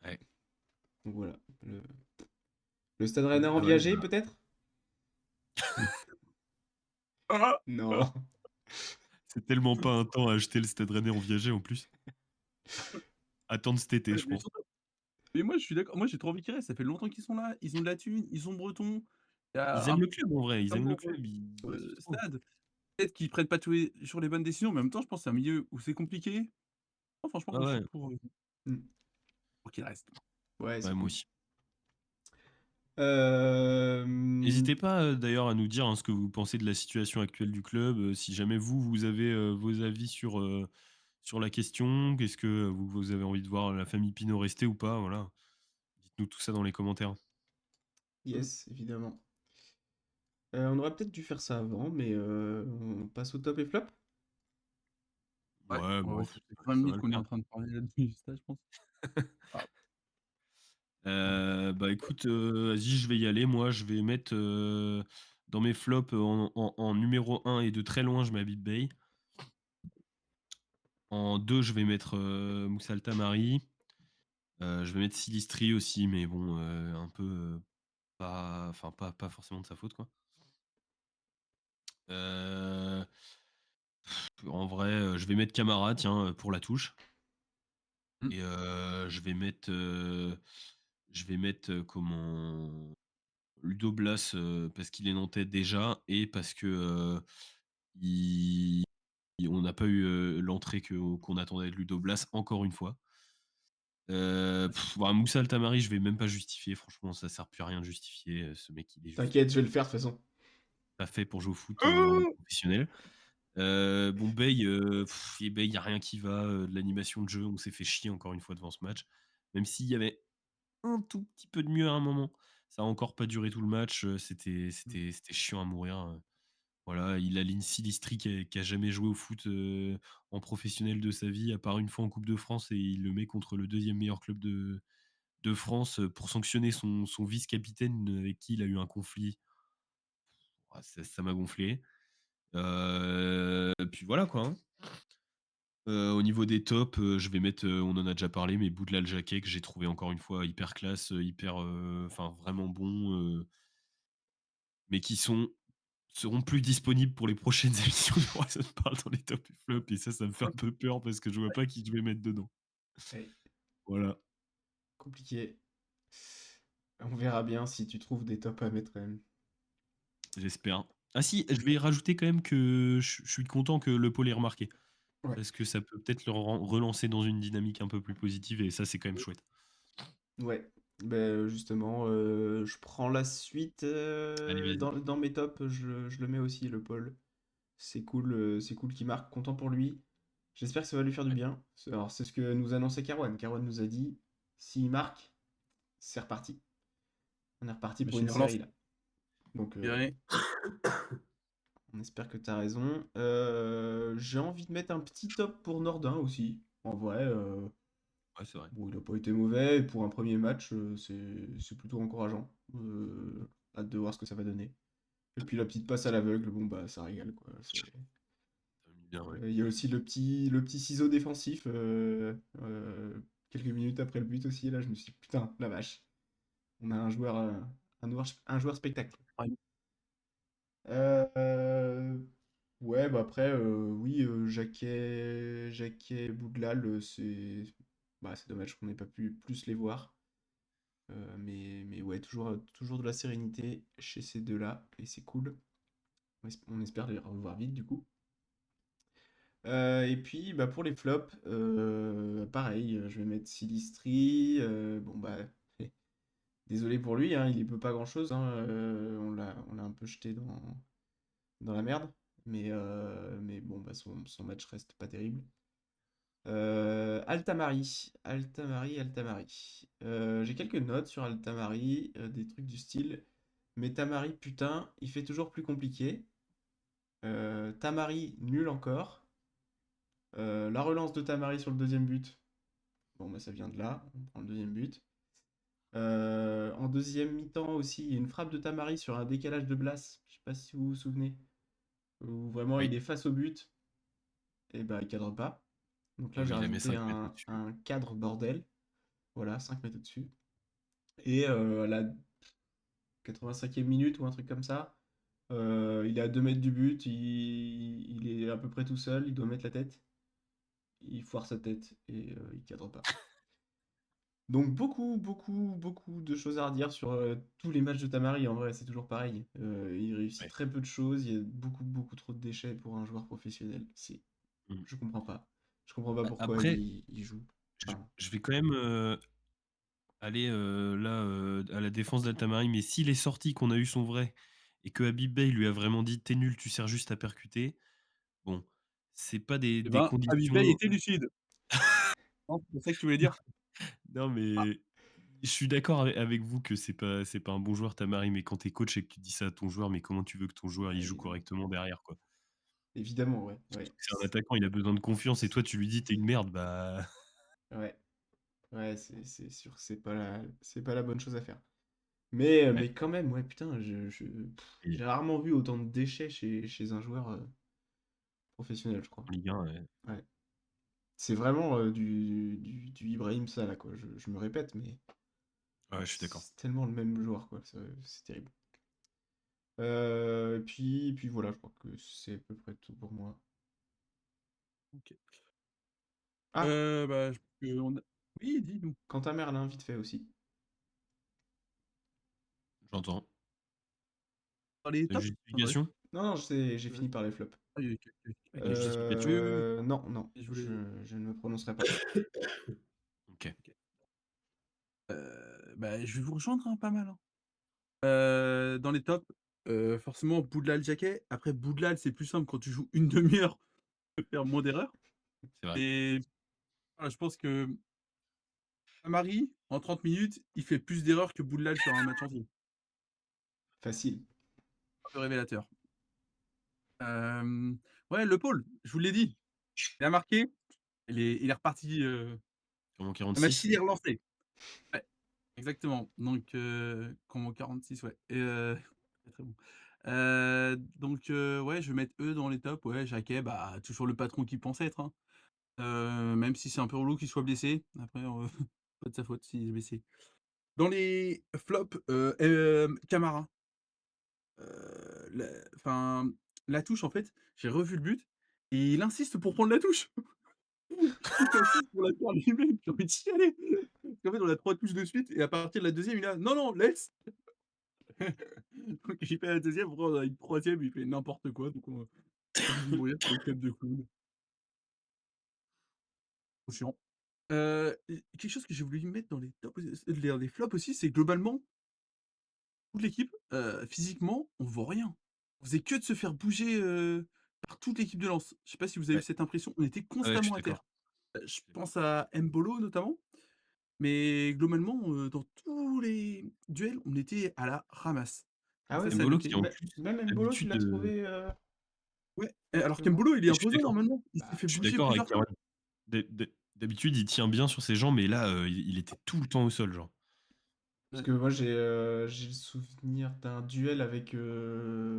Ouais. Donc voilà. Le Stade Rennais en Ah ouais, viager peut-être? ah! Ah! Non. c'est tellement pas un temps à acheter le Stade Rennais en viager, en plus. Attendre cet été, Ouais, je mais pense. surtout mais moi, je suis d'accord. Moi, j'ai trop envie qu'ils restent. Ça fait longtemps qu'ils sont là. Ils ont de la thune, ils sont bretons. Il y Ils a aiment un le club, en vrai, ils un aiment le beau, club, ils kiffent trop. stade. Peut-être qu'ils prennent pas tous les jours les bonnes décisions, mais en même temps, je pense que c'est un milieu où c'est compliqué. Non, franchement, Ouais, moi, je suis ouais. pour, Mmh. pour qu'il reste. Ouais, c'est Ouais, moi cool. aussi. Euh, N'hésitez pas d'ailleurs à nous dire ce que vous pensez de la situation actuelle du club. Si jamais vous avez vos avis sur la question, qu'est-ce que vous avez envie de voir la famille Pinot rester ou pas, voilà. Dites-nous tout ça dans les commentaires. Yes, évidemment. On aurait peut-être dû faire ça avant, mais on passe au top et flop. Ouais, Ouais, ouais, bon, ouais, ça fait 20 ça va minutes le qu'on est en faire. train de parler là-dessus, ça, je pense. Ah, Bah écoute, vas-y, je vais y aller. Moi, je vais mettre dans mes flops en numéro un et de très loin, je mets Habib Beye. En 2, je vais mettre Moussa Altamari. Je vais mettre Silistri aussi, mais bon, un peu pas forcément de sa faute, quoi. Euh, En vrai, je vais mettre Camara, tiens, pour la touche. mmh, Et je vais mettre comment Ludo Blas, parce qu'il est nantais déjà et parce que il- on n'a pas eu l'entrée qu'on attendait de Ludo Blas encore une fois. Bah, Moussa Altamari, je vais même pas justifier. Franchement, ça sert plus à rien de justifier. Ce mec, il est juste T'inquiète, je vais le faire de toute façon. pas fait pour jouer au foot en Oh professionnel. Bon, Bey, et Bey, il y a rien qui va. De l'animation de jeu, on s'est fait chier encore une fois devant ce match. Même s'il y avait un tout petit peu de mieux à un moment. Ça a encore pas duré tout le match. C'était chiant à mourir. Voilà, il aligne Silistri qui a jamais joué au foot en professionnel de sa vie, à part une fois en Coupe de France, et il le met contre le deuxième meilleur club de France pour sanctionner son vice-capitaine avec qui il a eu un conflit. Ah, ça m'a gonflé. Puis voilà quoi, hein. Au niveau des tops, je vais mettre, on en a déjà parlé, mais Boudlal Jacquet que j'ai trouvé encore une fois hyper classe, hyper, enfin vraiment bon, mais qui seront plus disponibles pour les prochaines émissions de Horizon Parle dans les tops et flops, et ça me fait un peu peur parce que je vois pas qui je vais mettre dedans. Ouais, Voilà, compliqué. On verra bien si tu trouves des tops à mettre quand même. j'espère. Ah si, je vais rajouter quand même que je suis content que Le Paul ait remarqué, Ouais. parce que ça peut peut-être le relancer dans une dynamique un peu plus positive, et ça, c'est quand même chouette. Ouais. Justement, je prends la suite Allez, vas-y. dans mes tops, je le mets aussi, le Paul. C'est cool qu'il marque, content pour lui. J'espère que ça va lui faire du Ouais. bien. Alors, c'est ce que nous annonçait Carwan. Carwan nous a dit, s'il marque, c'est reparti. On est reparti pour une machine à relance, série là. Donc, viré. on espère que tu as raison. J'ai envie de mettre un petit top pour Nordin aussi. En vrai, Ouais, c'est vrai. bon, il n'a pas été mauvais. Et pour un premier match, c'est plutôt encourageant. Hâte de voir ce que ça va donner. Et puis la petite passe à l'aveugle, bon bah ça régale quoi. Ça me dit bien, ouais. Il y a aussi le petit ciseau défensif quelques minutes après le but aussi. Là, je me suis dit, putain, la vache. On a un joueur spectacle. Ah, Euh, ouais, bah après, oui, Jacquet, Boudlal, c'est dommage qu'on n'ait pas pu plus les voir. Mais ouais, toujours de la sérénité chez ces deux-là, et c'est cool. On espère les revoir vite, du coup. Et puis, bah, pour les flops, pareil, je vais mettre Silistri. Bon, bah, désolé pour lui, hein, il y peut pas grand-chose, hein, on l'a un peu jeté dans la merde. Mais bon, bah, son match reste pas terrible. Altamari. J'ai quelques notes sur Altamari, des trucs du style. Mais Tamari, putain, il fait toujours plus compliqué. Tamari, nul encore. La relance de Tamari sur le deuxième but. Bon, bah, ça vient de là. On prend le deuxième but. En deuxième mi-temps aussi, il y a une frappe de Tamari sur un décalage de Blas. Je sais pas si vous vous souvenez. Où vraiment il Oui. est face au but. Et bah, il cadre pas. Donc là, j'ai Il la met rajouté 5 mètres au-dessus. un cadre bordel. Voilà, 5 mètres au-dessus. Et à la 85e minute ou un truc comme ça, il est à 2 mètres du but. Il est à peu près tout seul. Il doit mettre la tête. Il foire sa tête et il cadre pas. Donc beaucoup de choses à redire sur tous les matchs de Tamari. En vrai, c'est toujours pareil. Il réussit Ouais. très peu de choses. Il y a beaucoup trop de déchets pour un joueur professionnel. Mm. Je comprends pas. Je comprends pas pourquoi Après, il joue. Enfin, je vais quand même aller, là, à la défense d'Altamari, mais si les sorties qu'on a eues sont vraies et que Habib Bey lui a vraiment dit: «Tu es nul, tu sers juste à percuter», bon, c'est pas des Eh des ben, Habibey conditions. était lucide. Non, c'est ça que tu voulais dire? Non, Ah, mais je suis d'accord avec vous que c'est pas un bon joueur Tamari, mais quand tu es coach et que tu dis ça à ton joueur, mais comment tu veux que ton joueur, il Ouais, joue évidemment. correctement derrière, quoi? Évidemment, ouais, Surtout ouais. que c'est un attaquant, il a besoin de confiance et toi tu lui dis: «Tu es une merde», bah, Ouais, ouais, c'est sûr que c'est pas la bonne chose à faire. Mais, ouais, mais quand même, ouais, putain, et j'ai rarement vu autant de déchets chez un joueur professionnel, je crois. en Ligue 1, ouais, Ouais. C'est vraiment du Ibrahim Sala, quoi. Je me répète, mais ouais, je suis d'accord. c'est tellement le même joueur, quoi. C'est terrible. Et puis voilà, je crois que c'est à peu près tout pour moi. OK. Ah, Bah, on a oui, dis-nous. Quentin Merlin, vite fait aussi. J'entends. Dans les Tu as une tops? Ah bah, oui. justification? Non, non, j'ai fini par les flops. Ah oui, OK, OK, OK. Une justification? Oui, oui, oui. Non, non, Je je, voulais je ne me prononcerai pas. OK. OK. Bah, je vais vous rejoindre, hein, pas mal, hein. Dans les tops, forcément Boudlal Jacquet. Après Boudlal, c'est plus simple quand tu joues une demi-heure de faire moins d'erreurs. C'est vrai. Et voilà, je pense que Amari, en 30 minutes, il fait plus d'erreurs que Boudlal sur un match entier. Facile. Un peu révélateur. Ouais, Le Paul, je vous l'ai dit, il a marqué, il est reparti, Sur mon la 46? machine est relancée. Ouais, exactement. Donc, comme en 46, ouais. Et très, très bon. Donc, ouais, je vais mettre eux dans les tops. Ouais, Jacquet, bah, toujours le patron qu'il pense être, hein. Même si c'est un peu relou qu'il soit blessé. Après, pas de sa faute s'il est blessé. Dans les flops, Camara. La enfin, la touche, en fait, j'ai revu le but et il insiste pour prendre la touche. Il insiste pour la faire lui-même. J'ai envie de chialer. Parce qu'en fait, on a 3 touches de suite et à partir de la deuxième, il a: «Non, non, laisse!» Donc j'ai fait la deuxième, après on a une troisième, il fait n'importe quoi, donc on a dû se débrouiller avec le club de clown. Trop chiant. Et quelque chose que j'ai voulu mettre dans les tops aussi les flops aussi, c'est globalement, toute l'équipe, physiquement, on voit rien. On faisait que de se faire bouger, par toute l'équipe de Lens. Je sais pas si vous avez eu Ouais. cette impression, on était Ouais, je suis constamment à d'accord. terre. Je Je suis d'accord. pense à Embolo notamment, mais globalement, dans tous les duels, on était à la ramasse. Ah Donc ouais, ça, c'est à Embolo qui noter. en plus même Mbolo, tu d'habitude, l'as trouvé Ouais, alors correctement? qu'Embolo, il est je suis imposant d'accord. normalement. Il s'est Bah, fait Je suis bouger d'accord avec plusieurs fois. Cameron. D'habitude, il tient bien sur ses jambes, mais là, il était tout le temps au sol, genre. parce Ouais. que moi, j'ai le souvenir d'un duel avec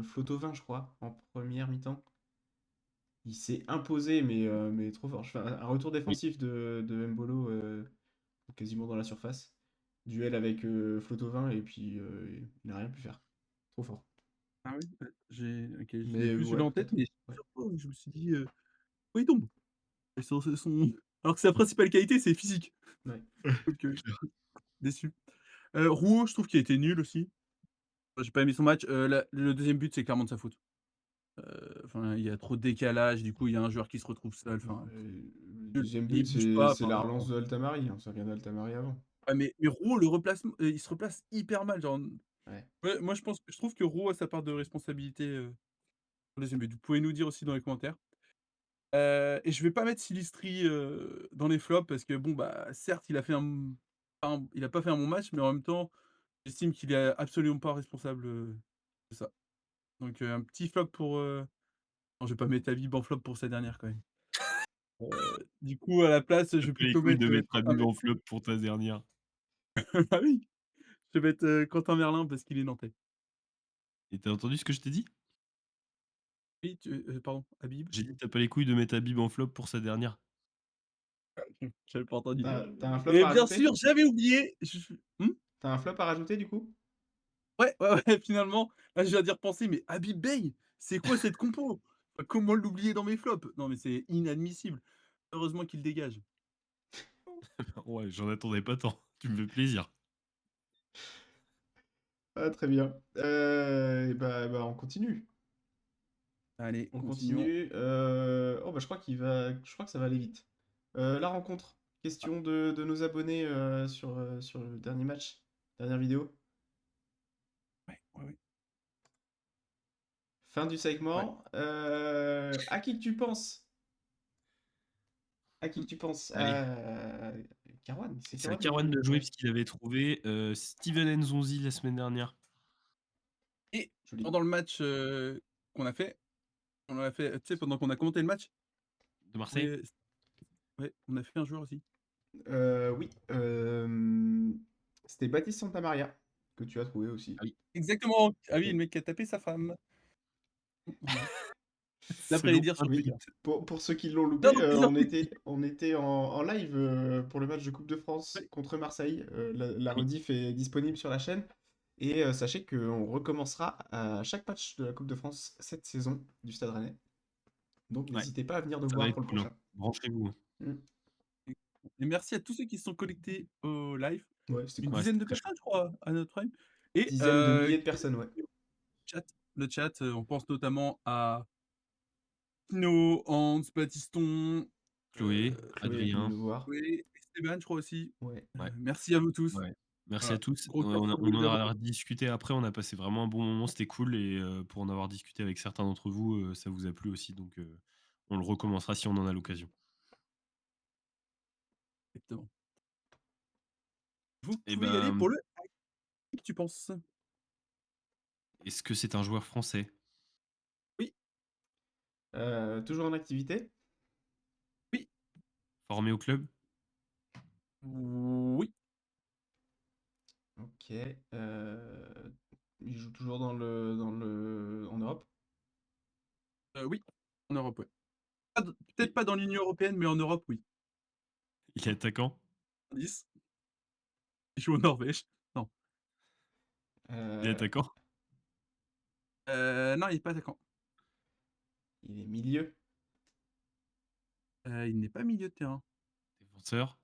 Flotovin, je crois, en première mi-temps. Il s'est imposé, mais trop fort. Enfin, un retour Oui. défensif de Mbolo, quasiment dans la surface. Duel avec Flotovin, et puis il n'a rien pu faire. Trop fort. Ah oui? OK, je l'ai Mais plus ouais, celui-là en tête, peut-être. mais Ouais. plusieurs fois où je me suis dit, «Oh, il tombe!» et son alors que sa principale qualité, c'est physique. Ouais. Donc, déçu. Rouault, je trouve qu'il a été nul aussi. J'ai pas aimé son match. Le 2e but, c'est clairement de sa faute. Enfin, il y a trop de décalage, du coup, il y a un joueur qui se retrouve seul, enfin, Le nul. deuxième Il but, bouge c'est pas, c'est la enfin, relance de Altamari, hein. Ça vient d'Altamari avant. ouais, mais Rouault, le replacement, il se replace hyper mal, genre, Ouais. ouais, moi, je trouve que Rouault a sa part de responsabilité, sur le 2e but. Vous pouvez nous dire aussi dans les commentaires. Et je vais pas mettre Silistri, dans les flops parce que bon, bah, certes, il a pas fait un bon match, mais en même temps, j'estime qu'il est absolument pas responsable, de ça. Donc, un petit flop pour, non, je vais pas mettre Habib en flop pour sa dernière quand même. Du coup, à la place, je Tu vais pas les plutôt couilles mettre, de mettre Quentin Habib en flop pour ta dernière. bah oui, je vais mettre, Quentin Merlin parce qu'il est nantais. Et tu as entendu ce que je t'ai dit? Oui, pardon, Habib? J'ai dit: «Tu pas les couilles de mettre Habib en flop pour sa dernière». J'avais pas entendu. T'as un flop Et à bien rajouter? sûr, j'avais oublié, mmh? T'as un flop à rajouter, du coup? Ouais, ouais, ouais, finalement, là, je viens d'y repenser, mais Habib Beye, c'est quoi cette compo? Comment l'oublier dans mes flops? Non, mais c'est inadmissible. Heureusement qu'il dégage. Ouais, j'en attendais pas tant. Tu me fais plaisir. Ah, très bien. Et bah, on continue. Allez, On continuons. continue. Oh, bah, je crois que ça va aller vite. La rencontre. Question de nos abonnés sur le dernier match, dernière vidéo. Ouais. Fin du Ouais. segment. À qui que tu penses? À qui que tu penses? Allez, Karwan, c'est c'est à Karwan ou Karwan de jouer ouais, puisqu'il avait trouvé Steven Nzonzi la semaine dernière Et joli. pendant le match, qu'on a fait, tu sais, pendant qu'on a commenté le match, de Marseille. ouais, on a fait un joueur aussi. Oui, c'était Baptiste Santamaria que tu as trouvé aussi. Ah oui, Exactement! Ah oui, Et le mec qui a tapé sa femme. Voilà. D'après les selon dires sur un Twitter. oui, pour ceux qui l'ont Non, loupé, plusieurs tweets. on était en live pour le match de Coupe de France Ouais, contre Marseille. La Ah oui, rediff est disponible sur la chaîne. Et sachez qu'on recommencera à chaque match de la Coupe de France cette saison du Stade Rennais. Donc ouais, n'hésitez pas à venir nous ça va voir être pour le cool, hein. prochain. Branchez-vous, hein. Mm. et merci à tous ceux qui se sont connectés au live. Ouais, c'était Une cool. Ouais, dizaine c'était de très chouette. personnes, je crois, à notre prime. Et Dizaines de milliers de qui personnes, ouais. chat le chat, on pense notamment à Pino, Hans, Baptiston, Chloé, Chloé est venue Adrien, nous voir. Chloé, Esteban, je crois aussi. Ouais. ouais, Merci à vous tous. ouais. Merci à Voilà, tous. gros cœur sur le On haut de en la a discuté après, on a passé vraiment un bon moment, c'était cool et pour en avoir discuté avec certains d'entre vous, ça vous a plu aussi donc on le recommencera si on en a l'occasion. exactement. Vous Et pouvez y aller pour ben, le «À qui que tu penses?» est-ce que c'est un joueur français? Oui, Toujours en activité? oui, Formé au club? oui, Ok. Il joue toujours en Europe? oui, en Europe, ouais. Peut-être Oui. pas dans l'Union européenne, mais en Europe, oui. Il est attaquant? Indice, il joue en Norvège. Non, Il est Euh, attaquant? non, il est pas attaquant. il est milieu? Il n'est pas milieu de terrain. Défenseur?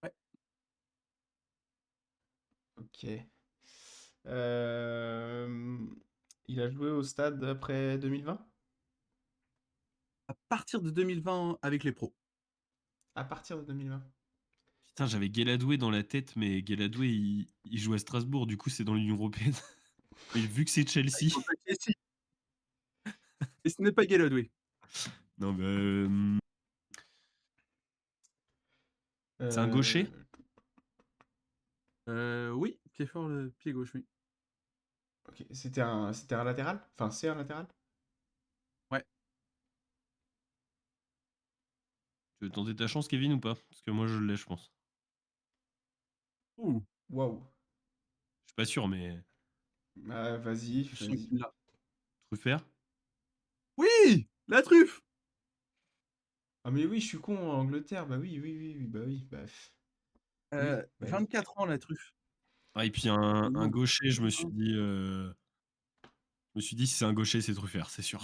Ouais, Ok. Euh, il a joué au stade après 2020? à partir de 2020 avec les pros. À partir de 2020. Putain, j'avais Gueladoué dans la tête, mais Gueladoué, il joue à Strasbourg, du coup, c'est dans l'Union européenne. Mais vu que c'est Ah, il Chelsea. faut pas qu'il y ait et ce n'est pas Gueladoué. Non, bah, c'est un Euh, gaucher? Oui, pied fort, le pied gauche, oui. ok. C'était un latéral? Enfin, c'est un latéral? Ouais. Tu veux tenter ta chance, Kevin, ou pas? Parce que moi, je l'ai, je pense. Ouh, Waouh. Je suis pas sûr, mais Vas-y, je sens vas-y. qu'il l'a. Truffert? Oui! La truffe! Ah mais oui, je suis con en Angleterre. Bah oui, oui, oui, oui, bah oui, bah, oui, bah oui. 24 ans, la truffe. Ah, et puis Mais un non, gaucher, hein. je me suis dit, si c'est un gaucher, c'est Truffert, c'est sûr.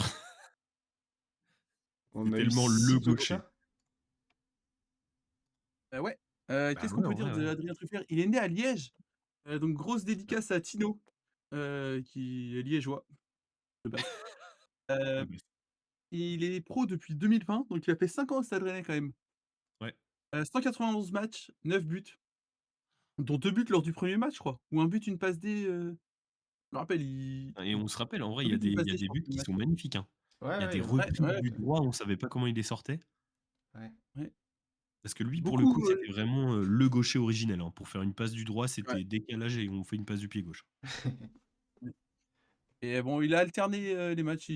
On C'est a eu tellement le si tôt que gaucher. ça? Ouais. Bah Qu'est-ce qu'on ouais, peut en dire vrai, ouais. d'Adrien Truffert? Il est né à Liège, donc grosse dédicace à Tino, qui est liégeois de base. Ah Heu, bah, il est pro depuis 2020, donc il a fait 5 ans au Stade Rennais quand même. ouais. 191 matchs, 9 buts, dont 2 buts lors du premier match, je crois, ou 1 but, une passe D, je me rappelle, Et on se rappelle, en vrai, 1 but, une il passe y a D, je des crois, buts premier qui match. sont magnifiques, hein. Ouais, Il y a ouais, des Ouais, reprises ouais, du droit, on savait pas comment il les sortait. ouais. ouais. Parce que lui, pour le coup, Beaucoup, c'était vraiment le gaucher originel, hein. Pour faire une passe du droit, ouais, c'était décalage et on fait une passe du pied gauche. ouais. Et bon, il a alterné, les matchs,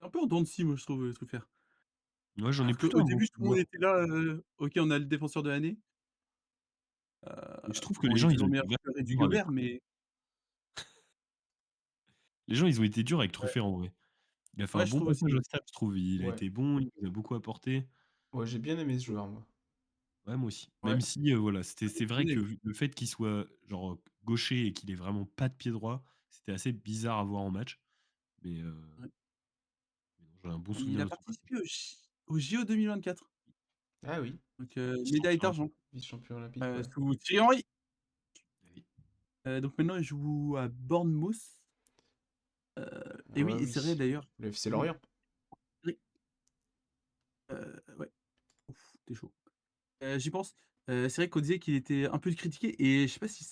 un peu en dents de scie, moi, je trouve, Truffert. Moi, j'en ai Alors plutôt qu'au un bon début, tout le monde souvenir. était là, OK, on a le défenseur de l'année. Et je trouve que Bon, les il est gens, ils ont toujours été meilleur vachement que du durs avec. Gobert, mais Les gens, ils ont été durs avec ouais, Truffert, en vrai. Il a fait un ouais, je bon trouve aussi, passage ouais. au stade, je trouve. Il a Ouais. été bon, il nous a beaucoup apporté. Ouais, j'ai bien aimé ce joueur, moi. Ouais, moi aussi. Ouais, Même si, voilà, c'est vrai que Dembélé. le fait qu'il soit genre, gaucher et qu'il ait vraiment pas de pied droit, c'était assez bizarre à voir en match. Mais Ouais. mais non, j'ai un bon Il souvenir a de son passage. participé aux JO 2024, Ah oui, donc médaille Vice-champion d'argent, olympique. vice-champion olympique, ouais. sous Thierry Henry. Eh oui. Donc maintenant, il joue à Bournemouth, et Ouais, oui, et c'est vrai oui. d'ailleurs, Le FC oui, Lorient. oui, ouais. Ouf, tu chaud. J'y pense. C'est vrai qu'on disait qu'il était un peu critiqué et je sais pas si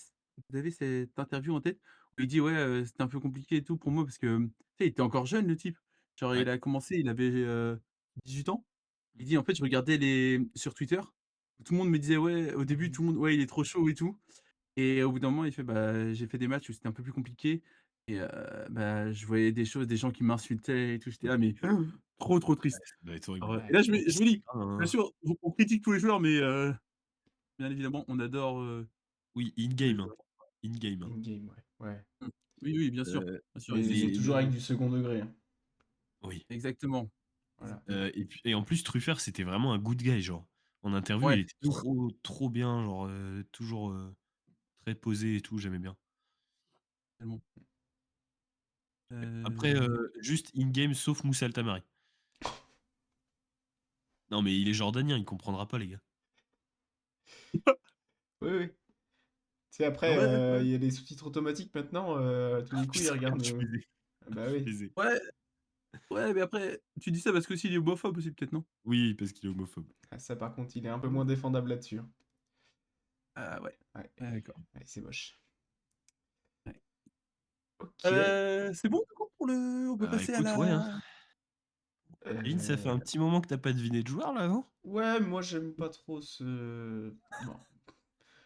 vous avez cette interview en tête où il dit: «Ouais, c'était un peu compliqué et tout pour moi» parce que, tu sais, il était encore jeune le type. Genre Ouais. il a commencé, il avait, 18 ans. Il dit: Mmh. «En fait, je regardais les sur Twitter, tout le monde me disait: "Ouais", au début Mmh. tout le monde: «Ouais, il est trop chaud et tout» et au bout d'un moment, il fait: «Bah, j'ai fait des matchs où c'était un peu plus compliqué et bah, je voyais des choses, des gens qui m'insultaient et tout». J'étais là: «Mais trop, trop triste». Ça doit être horrible. Ah ouais et Ouais. là En plus, je me c'est dis: grave «Bien un sûr, on critique tous les joueurs mais bien évidemment, on adore, oui, tous les in-game, hein. joueurs. In-game, hein. In-game, ouais. Ouais. Mmh. Oui, oui, Heu, bien sûr, Mais c'est mais toujours avec du second degré, hein. oui, exactement, Voilà. exactement. et en plus Truffert, c'était vraiment un good guy, genre. En interview, Ouais, il était de ouf, trop, trop bien, genre, toujours, très posé et tout, j'aimais bien. tellement. Après, Heu, juste in-game sauf Moussa Altamari. Non, mais il est jordanien, il comprendra pas les gars. Oui, oui. Tu sais, après, ouais, ouais, il y a des sous-titres automatiques maintenant, tous les coups, ils Putain, regardent merde, je suis nos baisé, ah bah je suis oui. baisé. ouais, ouais, mais après, tu dis ça parce qu'aussi il est homophobe aussi peut-être, non? Oui, parce qu'il est homophobe. Ah ça, par contre, il est un peu moins défendable là-dessus, hein. Ah ouais, Ouais, ouais, d'accord. ouais, c'est moche. Ouais. OK. C'est bon du coup pour le on peut Bah, passer à écoute, ouais, hein. la Lynn, ça fait un Heu, petit moment que tu pas deviné de joueur là, non? ouais, moi, j'aime pas trop ce bon.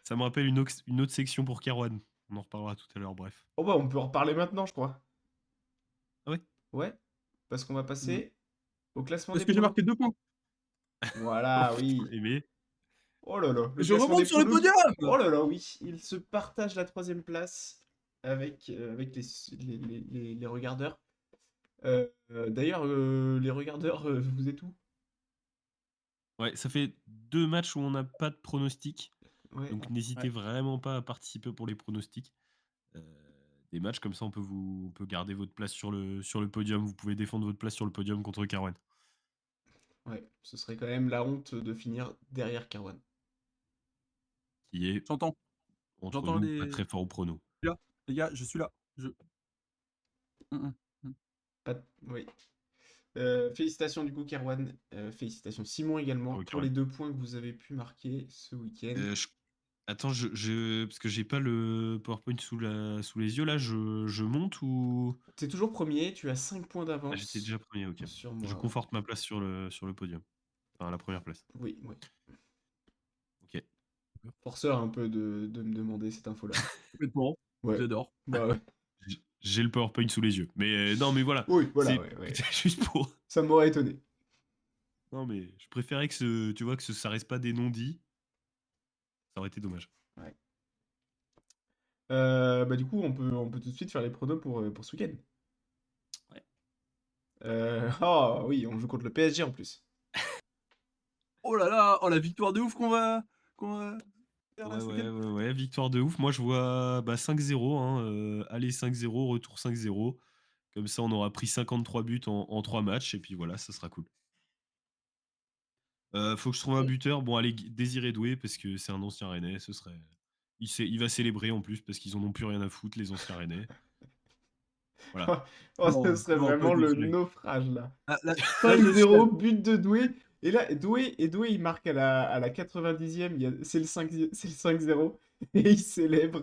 Ça me rappelle une autre section pour Kerwan. On en reparlera tout à l'heure, bref. Oh bah, on peut en reparler maintenant, je crois. Ah ouais? Ouais, parce qu'on va mmh, passer au classement parce des que j'ai pronos. marqué 2 points. Oh Voilà, putain, oui. mais Oh là là, le Je classement remonte des sur le pronos. podium! Oh là là, oui, il se partage la troisième place avec les regardeurs. D'ailleurs, les regardeurs, vous êtes où? ouais, ça fait 2 matchs où on n'a pas de pronostics, Ouais. donc n'hésitez Ouais, vraiment pas à participer pour les pronostics. Heu, des matchs comme ça, on peut garder votre place sur le podium. Vous pouvez défendre votre place sur le podium contre Kerwan, Ouais, ce serait quand même la honte de finir derrière Kerwan. qui est, j'entends, entre j'entends nous, pas les très fort au prono. là, les gars, je suis là. Je mmh mh, mmh. Pas d oui. Félicitations du coup Kerwan, félicitations Simon également Bravo pour les Kerwan. 2 points que vous avez pu marquer ce week-end. Je attends, parce que j'ai pas le PowerPoint sous les yeux là, je monte ou? Tu toujours premier, tu as 5 points Ah, j'étais d'avance déjà premier, OK. sur Je moi, ouais. conforte ma place sur le podium. Enfin, la première place. Oui, oui. OK. Forceur un peu de me demander cette info-là. Complètement, Ouais, j'adore. bah, ouais. J'ai le PowerPoint sous les yeux. Mais non, mais voilà, Oui, voilà, c'est ouais, ouais. c'était juste pour Ça m'aurait étonné. non, mais je préférais tu vois, ça reste pas des non-dits, ça aurait été dommage. Ouais. Bah, du coup, on peut tout de suite faire les pronos pour ce week-end. Ouais. Oh oui, on joue contre le PSG en plus. Oh là là! Oh la victoire de ouf qu'on va faire là Ouais, ce ouais, week-end. ouais, ouais, victoire de ouf. Moi, je vois, bah, 5-0, hein, aller 5-0, retour 5-0. Comme ça, on aura pris 53 buts en 3 matchs et puis voilà, ça sera cool. Faut que je trouve un Bon, buteur. Bon, allez, Désiré Doué, parce que c'est un ancien Rennais, ce serait il va célébrer en plus parce qu'ils en ont plus rien à foutre, les anciens Rennais. Voilà. Oh, ce non, serait non, pas vraiment le Désiré. naufrage là. Là je 5-0, chiale. but de Doué. Et là, Doué, il marque à la 90e, c'est le 5-0. Et il célèbre,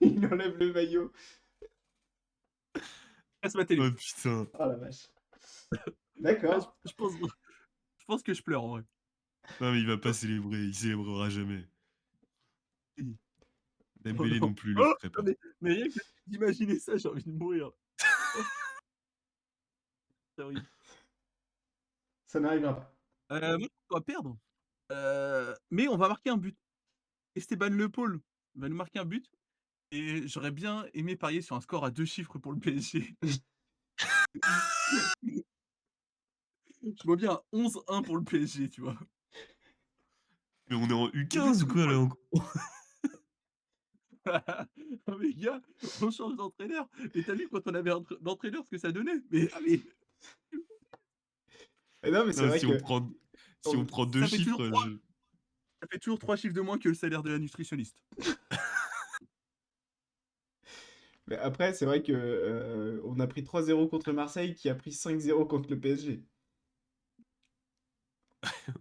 il enlève le maillot. Casse ma télé. Oh putain. Oh la vache. Là D'accord. je pense que je pleure en vrai. Non, mais il va pas célébrer, il célébrera jamais. Oh Dembélé non. non plus le Oh! ferait Non pas. mais rien que d'imaginer ça, j'ai envie de mourir. Oh, c'est horrible. Ça n'arrivera pas. Moi, on va perdre, mais on va marquer un but. Esteban Le Paul va nous marquer un but et j'aurais bien aimé parier sur un score à 2 chiffres pour le PSG. Je vois bien un 11-1 pour le PSG, tu vois? Mais on est en Et juste U15 ou comme quoi quoi là? non mais gars, on change d'entraîneur. Mais tu as vu quand on avait un d'entraîneur ce que ça donnait? Mais ah mais Et non, mais c'est Non, vrai que si on prend 2 ça fait toujours chiffres, 3 ça fait toujours 3 chiffres de moins que le salaire de la nutritionniste. mais après, c'est vrai que on a pris 3-0 contre Marseille, qui a pris 5-0 contre le PSG.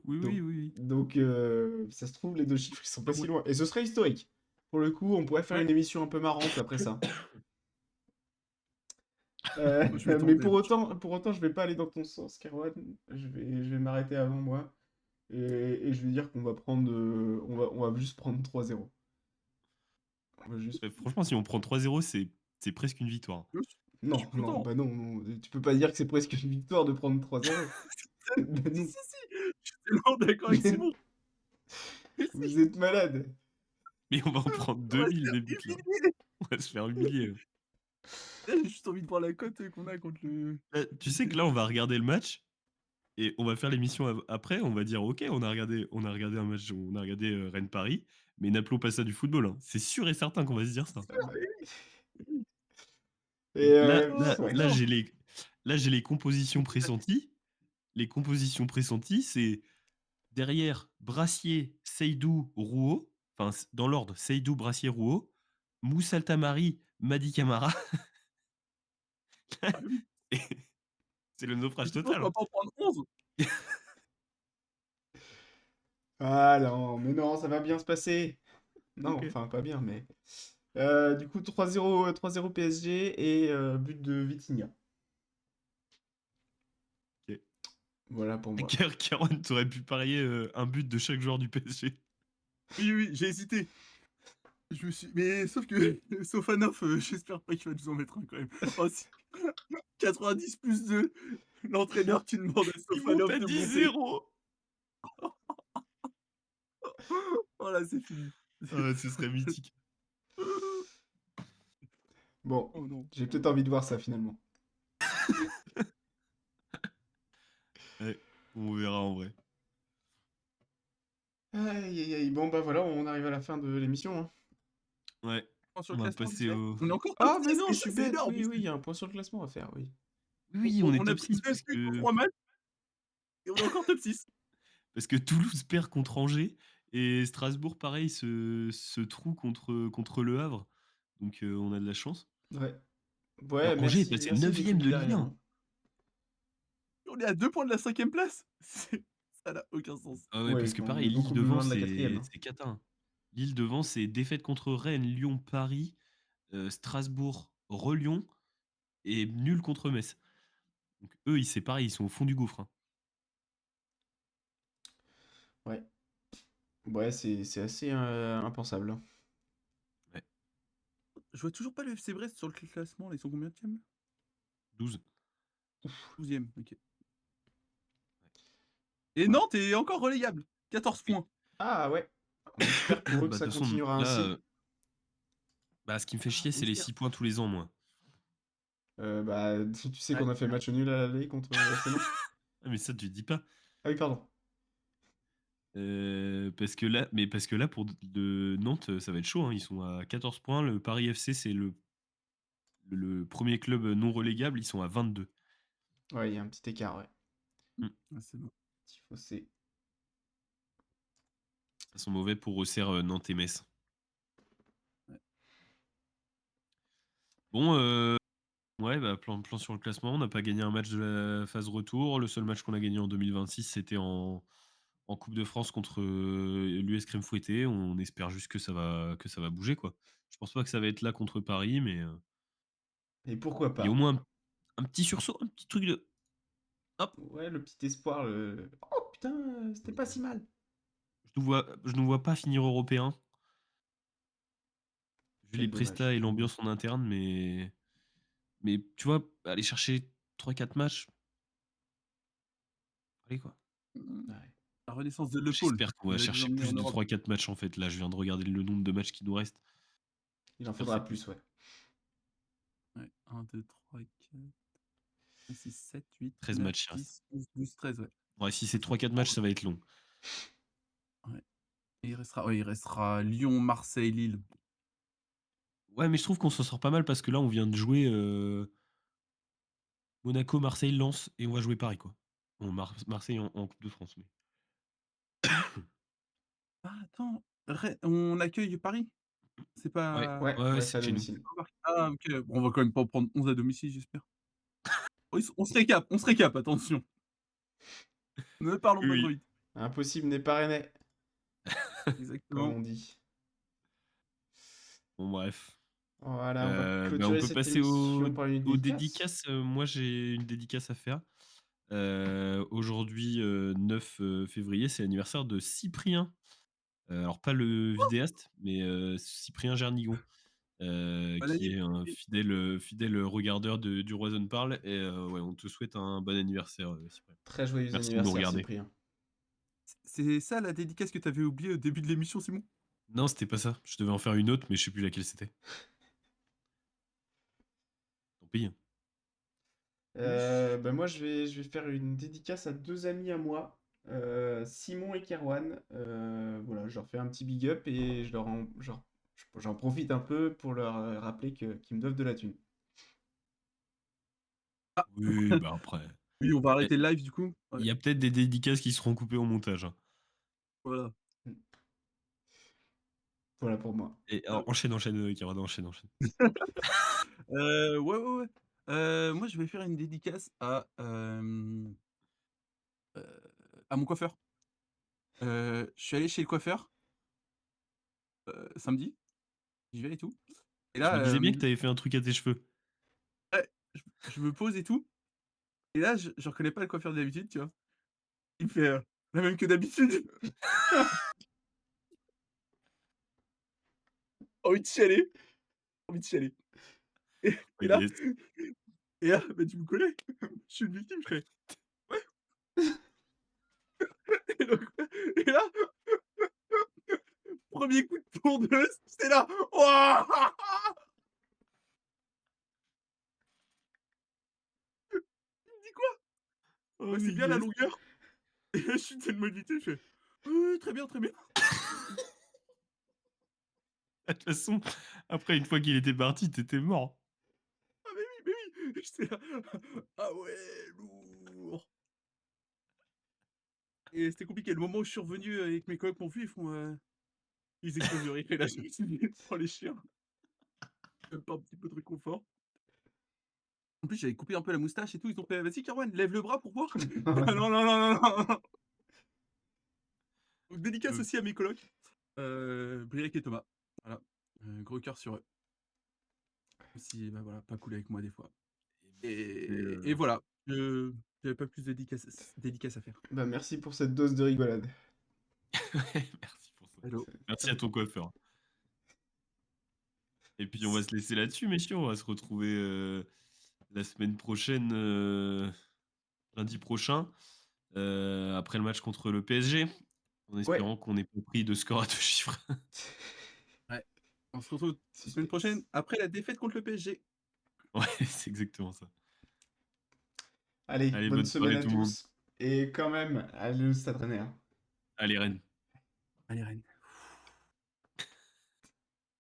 Oui, Donc, oui, oui, oui. donc ça se trouve, les deux chiffres, ils sont pas Ah, si moi loin. Et ce serait historique. Pour le coup, on pourrait faire ouais, une émission un peu marrante après ça. moi je vais Mais tenter, moi, je vais pour autant, je vais pas aller dans ton sens, Kerwan. Je vais m'arrêter avant moi. Et je vais dire qu'on va prendre, on va juste prendre 3-0. On va juste... Franchement, si on prend 3-0, c'est presque une victoire. je suis Non, non, content. bah non, non, tu peux pas dire que c'est presque une victoire de prendre 3-0. Bah Si, non. si, si, je suis tellement d'accord avec Mais Simon. Mais vous si, êtes malade. Mais on va en prendre on va se 2000 faire des buts là. humilier. On va se faire humilier. Là, j'ai juste envie de voir la cote qu'on a contre le. Tu sais que là, on va regarder le match et on va faire l'émission après. On va dire, ok, on a regardé un match, on a regardé Rennes-Paris, mais n'appelons pas ça du football, hein. C'est sûr et certain qu'on va se dire ça. Ah bah oui. Et Donc là, Oh, là, ouais. là, j'ai les compositions pressenties. Les compositions pressenties, c'est derrière Brassier, Seydou, Rouault. Enfin, dans l'ordre, Seydou, Brassier, Rouault. Moussa Tamari, Madi Camara. ah oui. Et c'est le Et naufrage tu penses total, qu'on va hein. pas en prendre 11? Ah non, mais non, ça va bien se passer. Non, Ok. enfin pas bien, mais... du coup, 3-0 PSG et but de Vitinha. Ok. Voilà pour moi. Kerouan, t'aurais pu parier un but de chaque joueur du PSG. Oui, oui, j'ai hésité. Je me suis. Mais sauf que Sofanov, j'espère pas qu'il va nous en mettre un quand même. Oh, si. 90 plus 2. L'entraîneur qui demande à Il monte Sofanov à de monter. 10-0. Oh là, c'est fini. Ah, ce serait mythique. Bon, Oh non. j'ai peut-être envie de voir ça finalement. Ouais, on verra en vrai. Aïe aïe aïe, bon bah voilà, on arrive à la fin de l'émission, hein. Ouais, Sur on le va classement, vite passer fait. au. On est encore top Ah mais 6, non, et je ça, suis c'est bête, énorme oui, oui, il aussi. y a un point sur le classement à faire, oui. Oui, on est On a top pris 6 2 parce esprits pour que, 3 matchs, et on est encore top 6. parce que Toulouse perd contre Angers et Strasbourg, pareil, se troue contre Le Havre. Donc on a de la chance. Ouais. Alors, Ouais, Angers est merci, passé merci 9ème l'équipe de Ligue derrière, 1. hein. On est à 2 points de la 5ème place. Ça n'a aucun sens. Ah ouais, Ouais, parce que enfin, on pareil, est Lille beaucoup plus devant, loin de la quatrième, c'est hein. c'est cata, hein. Lille devant, c'est défaite contre Rennes, Lyon, Paris, Strasbourg, Lyon et nul contre Metz. Donc eux, c'est pareil, ils sont au fond du gouffre, hein. Ouais. Ouais, c'est assez impensable, hein. Ouais, Je vois toujours pas le FC Brest sur le classement. Là, ils sont combien de 12. 12e, ok. Et Nantes est encore relégable. 14 Oui. points. Ah ouais, on espère pour eux que Bah, de ça toute façon, continuera là, ainsi. bah, ce qui me fait Ah, chier, c'est les Auxerre. 6 points tous les ans, moi. Bah, tu sais Ouais. qu'on a fait match nul à l'aller contre FC Nantes? Ah, mais ça, tu dis pas. Ah oui, pardon. Parce que là, pour de Nantes, ça va être chaud, hein. Ils sont à 14 points. Le Paris FC, c'est le premier club non relégable. Ils sont à 22. Ouais, il y a un petit écart, ouais. Mm. Ah, c'est bon. Petit fossé. Ça sent mauvais pour Auxerre, Nantes et Metz. Ouais. Bon, ouais, bah, plan sur le classement. On n'a pas gagné un match de la phase retour. Le seul match qu'on a gagné en 2026, c'était en Coupe de France contre l'US Crème Fouettée. On espère juste que ça va bouger, quoi. Je pense pas que ça va être là contre Paris, mais Et pourquoi il y a au pas? moins un petit sursaut, un petit truc de. Hop, Ouais, le petit espoir, le... Oh putain, c'était pas si mal. je nous vois pas finir européen, vu les Quel dommage. prestats et l'ambiance en interne, mais tu vois, aller chercher 3-4 matchs, allez, quoi. Ouais. La renaissance de Le Paul. J'espère qu'on On va l'a déjà chercher emmené en plus de Europe. 3-4 matchs, en fait. Là, je viens de regarder le nombre de matchs qui nous restent. Il en J'espère que c'est faudra plus. plus, ouais. Ouais. 1, 2, 3, 4, 6, 7, 8, 13 9, matchs, il reste. 10, 11, 12, 13, ouais. Ouais, si c'est Ça fait 3-4 trop, matchs, là. ça va être long. Ouais. Et il restera Lyon, Marseille, Lille. Ouais, mais je trouve qu'on s'en sort pas mal parce que là, on vient de jouer Monaco, Marseille, Lens et on va jouer Paris, quoi. Bon, Marseille en Coupe de France, mais. Ah, attends. On accueille Paris? C'est Ouais, pas. Ouais, ouais, ouais, ouais, c'est c'est à chez nous. domicile. Ah, ok. Bon, on va quand même pas prendre 11 à domicile, j'espère. Oh, on se récap, attention. Ne parlons Oui, pas trop oui. vite. Impossible n'est pas René, comme Exactement. on dit. Bon, bref. Voilà, on va Bah, on clôturer peut cette passer aux, émission par une aux dédicace. dédicaces. Moi, j'ai une dédicace à faire. Aujourd'hui, 9 février, c'est l'anniversaire de Cyprien. Alors, pas le vidéaste, mais Cyprien Gernigon, Bonne qui année. est un fidèle regardeur du Roison Parle. Et ouais, on te souhaite un bon anniversaire, Cyprien. Très joyeux Merci de nous anniversaire, regarder. Cyprien. C'est ça la dédicace que t'avais oubliée au début de l'émission, Simon? Non, c'était pas ça. Je devais en faire une autre, mais je sais plus laquelle c'était. Tant pis. Bah moi, je vais faire une dédicace à deux amis à moi, Simon et Kerwan. Voilà, je leur fais un petit big up et j'en profite un peu pour leur rappeler qu'ils me doivent de la thune. Oui, bah après. Oui, on va Il arrêter le live du coup. Ouais, y a peut-être des dédicaces qui seront coupées au montage, hein. voilà. Mm. Voilà pour moi. Et alors, enchaîne, Kiran, enchaîne. Ouais, ouais, ouais. Moi, je vais faire une dédicace à mon coiffeur. Je suis allé chez le coiffeur samedi, j'y vais et tout. Et Je me là, disais bien que t'avais fait un truc à tes cheveux. ouais, je me pose et tout. Et là, je reconnais pas le coiffeur d'habitude, tu vois. Il me fait la même que d'habitude. Envie de chialer, envie de chialer. Et, Oh, et là, yes. et là, bah, tu me connais, je suis une victime, je fais ouais. Et, donc, et là, premier coup de tondeuse, c'est là. Ouah. Il me dit quoi? Oh, Bah, mais c'est bien la yes. longueur. Et là, je suis tellement évité, je fais oui, oui, très bien, très bien. De toute façon, après, une fois qu'il était parti, t'étais mort. Ah, mais oui, j'étais là. Ah ouais, lourd. Et c'était compliqué. Le moment où je suis revenu avec mes collègues m'ont vu, ils explosent de rire. Et là, je me suis dit, oh les chiens, même pas un petit peu de réconfort. En plus, j'avais coupé un peu la moustache et tout. Ils ont fait, vas-y, Carwan, lève le bras pour voir. Ah non, non, non, non, non. Donc, dédicace Euh, aussi à mes colocs, Briac et Thomas. Voilà, gros cœur sur eux. Aussi, bah voilà, pas cool avec moi des fois. Et voilà, j'avais pas plus de dédicaces à faire. Bah merci pour cette dose de rigolade. Merci pour ça. Hello. Merci à ton coiffeur. Et puis, on va se laisser là-dessus, messieurs. On va se retrouver la semaine prochaine, lundi prochain, après le match contre le PSG, en Ouais, espérant qu'on n'ait pas pris de score à 2 chiffres. Ouais. On se retrouve la semaine suspense. prochaine après la défaite contre le PSG. Ouais, c'est exactement ça. Allez, Allez, bonne bonne semaine soirée à tout le monde. tous. Et quand même, allez au Stade Rennais, hein. Allez, Rennes. Allez, Rennes.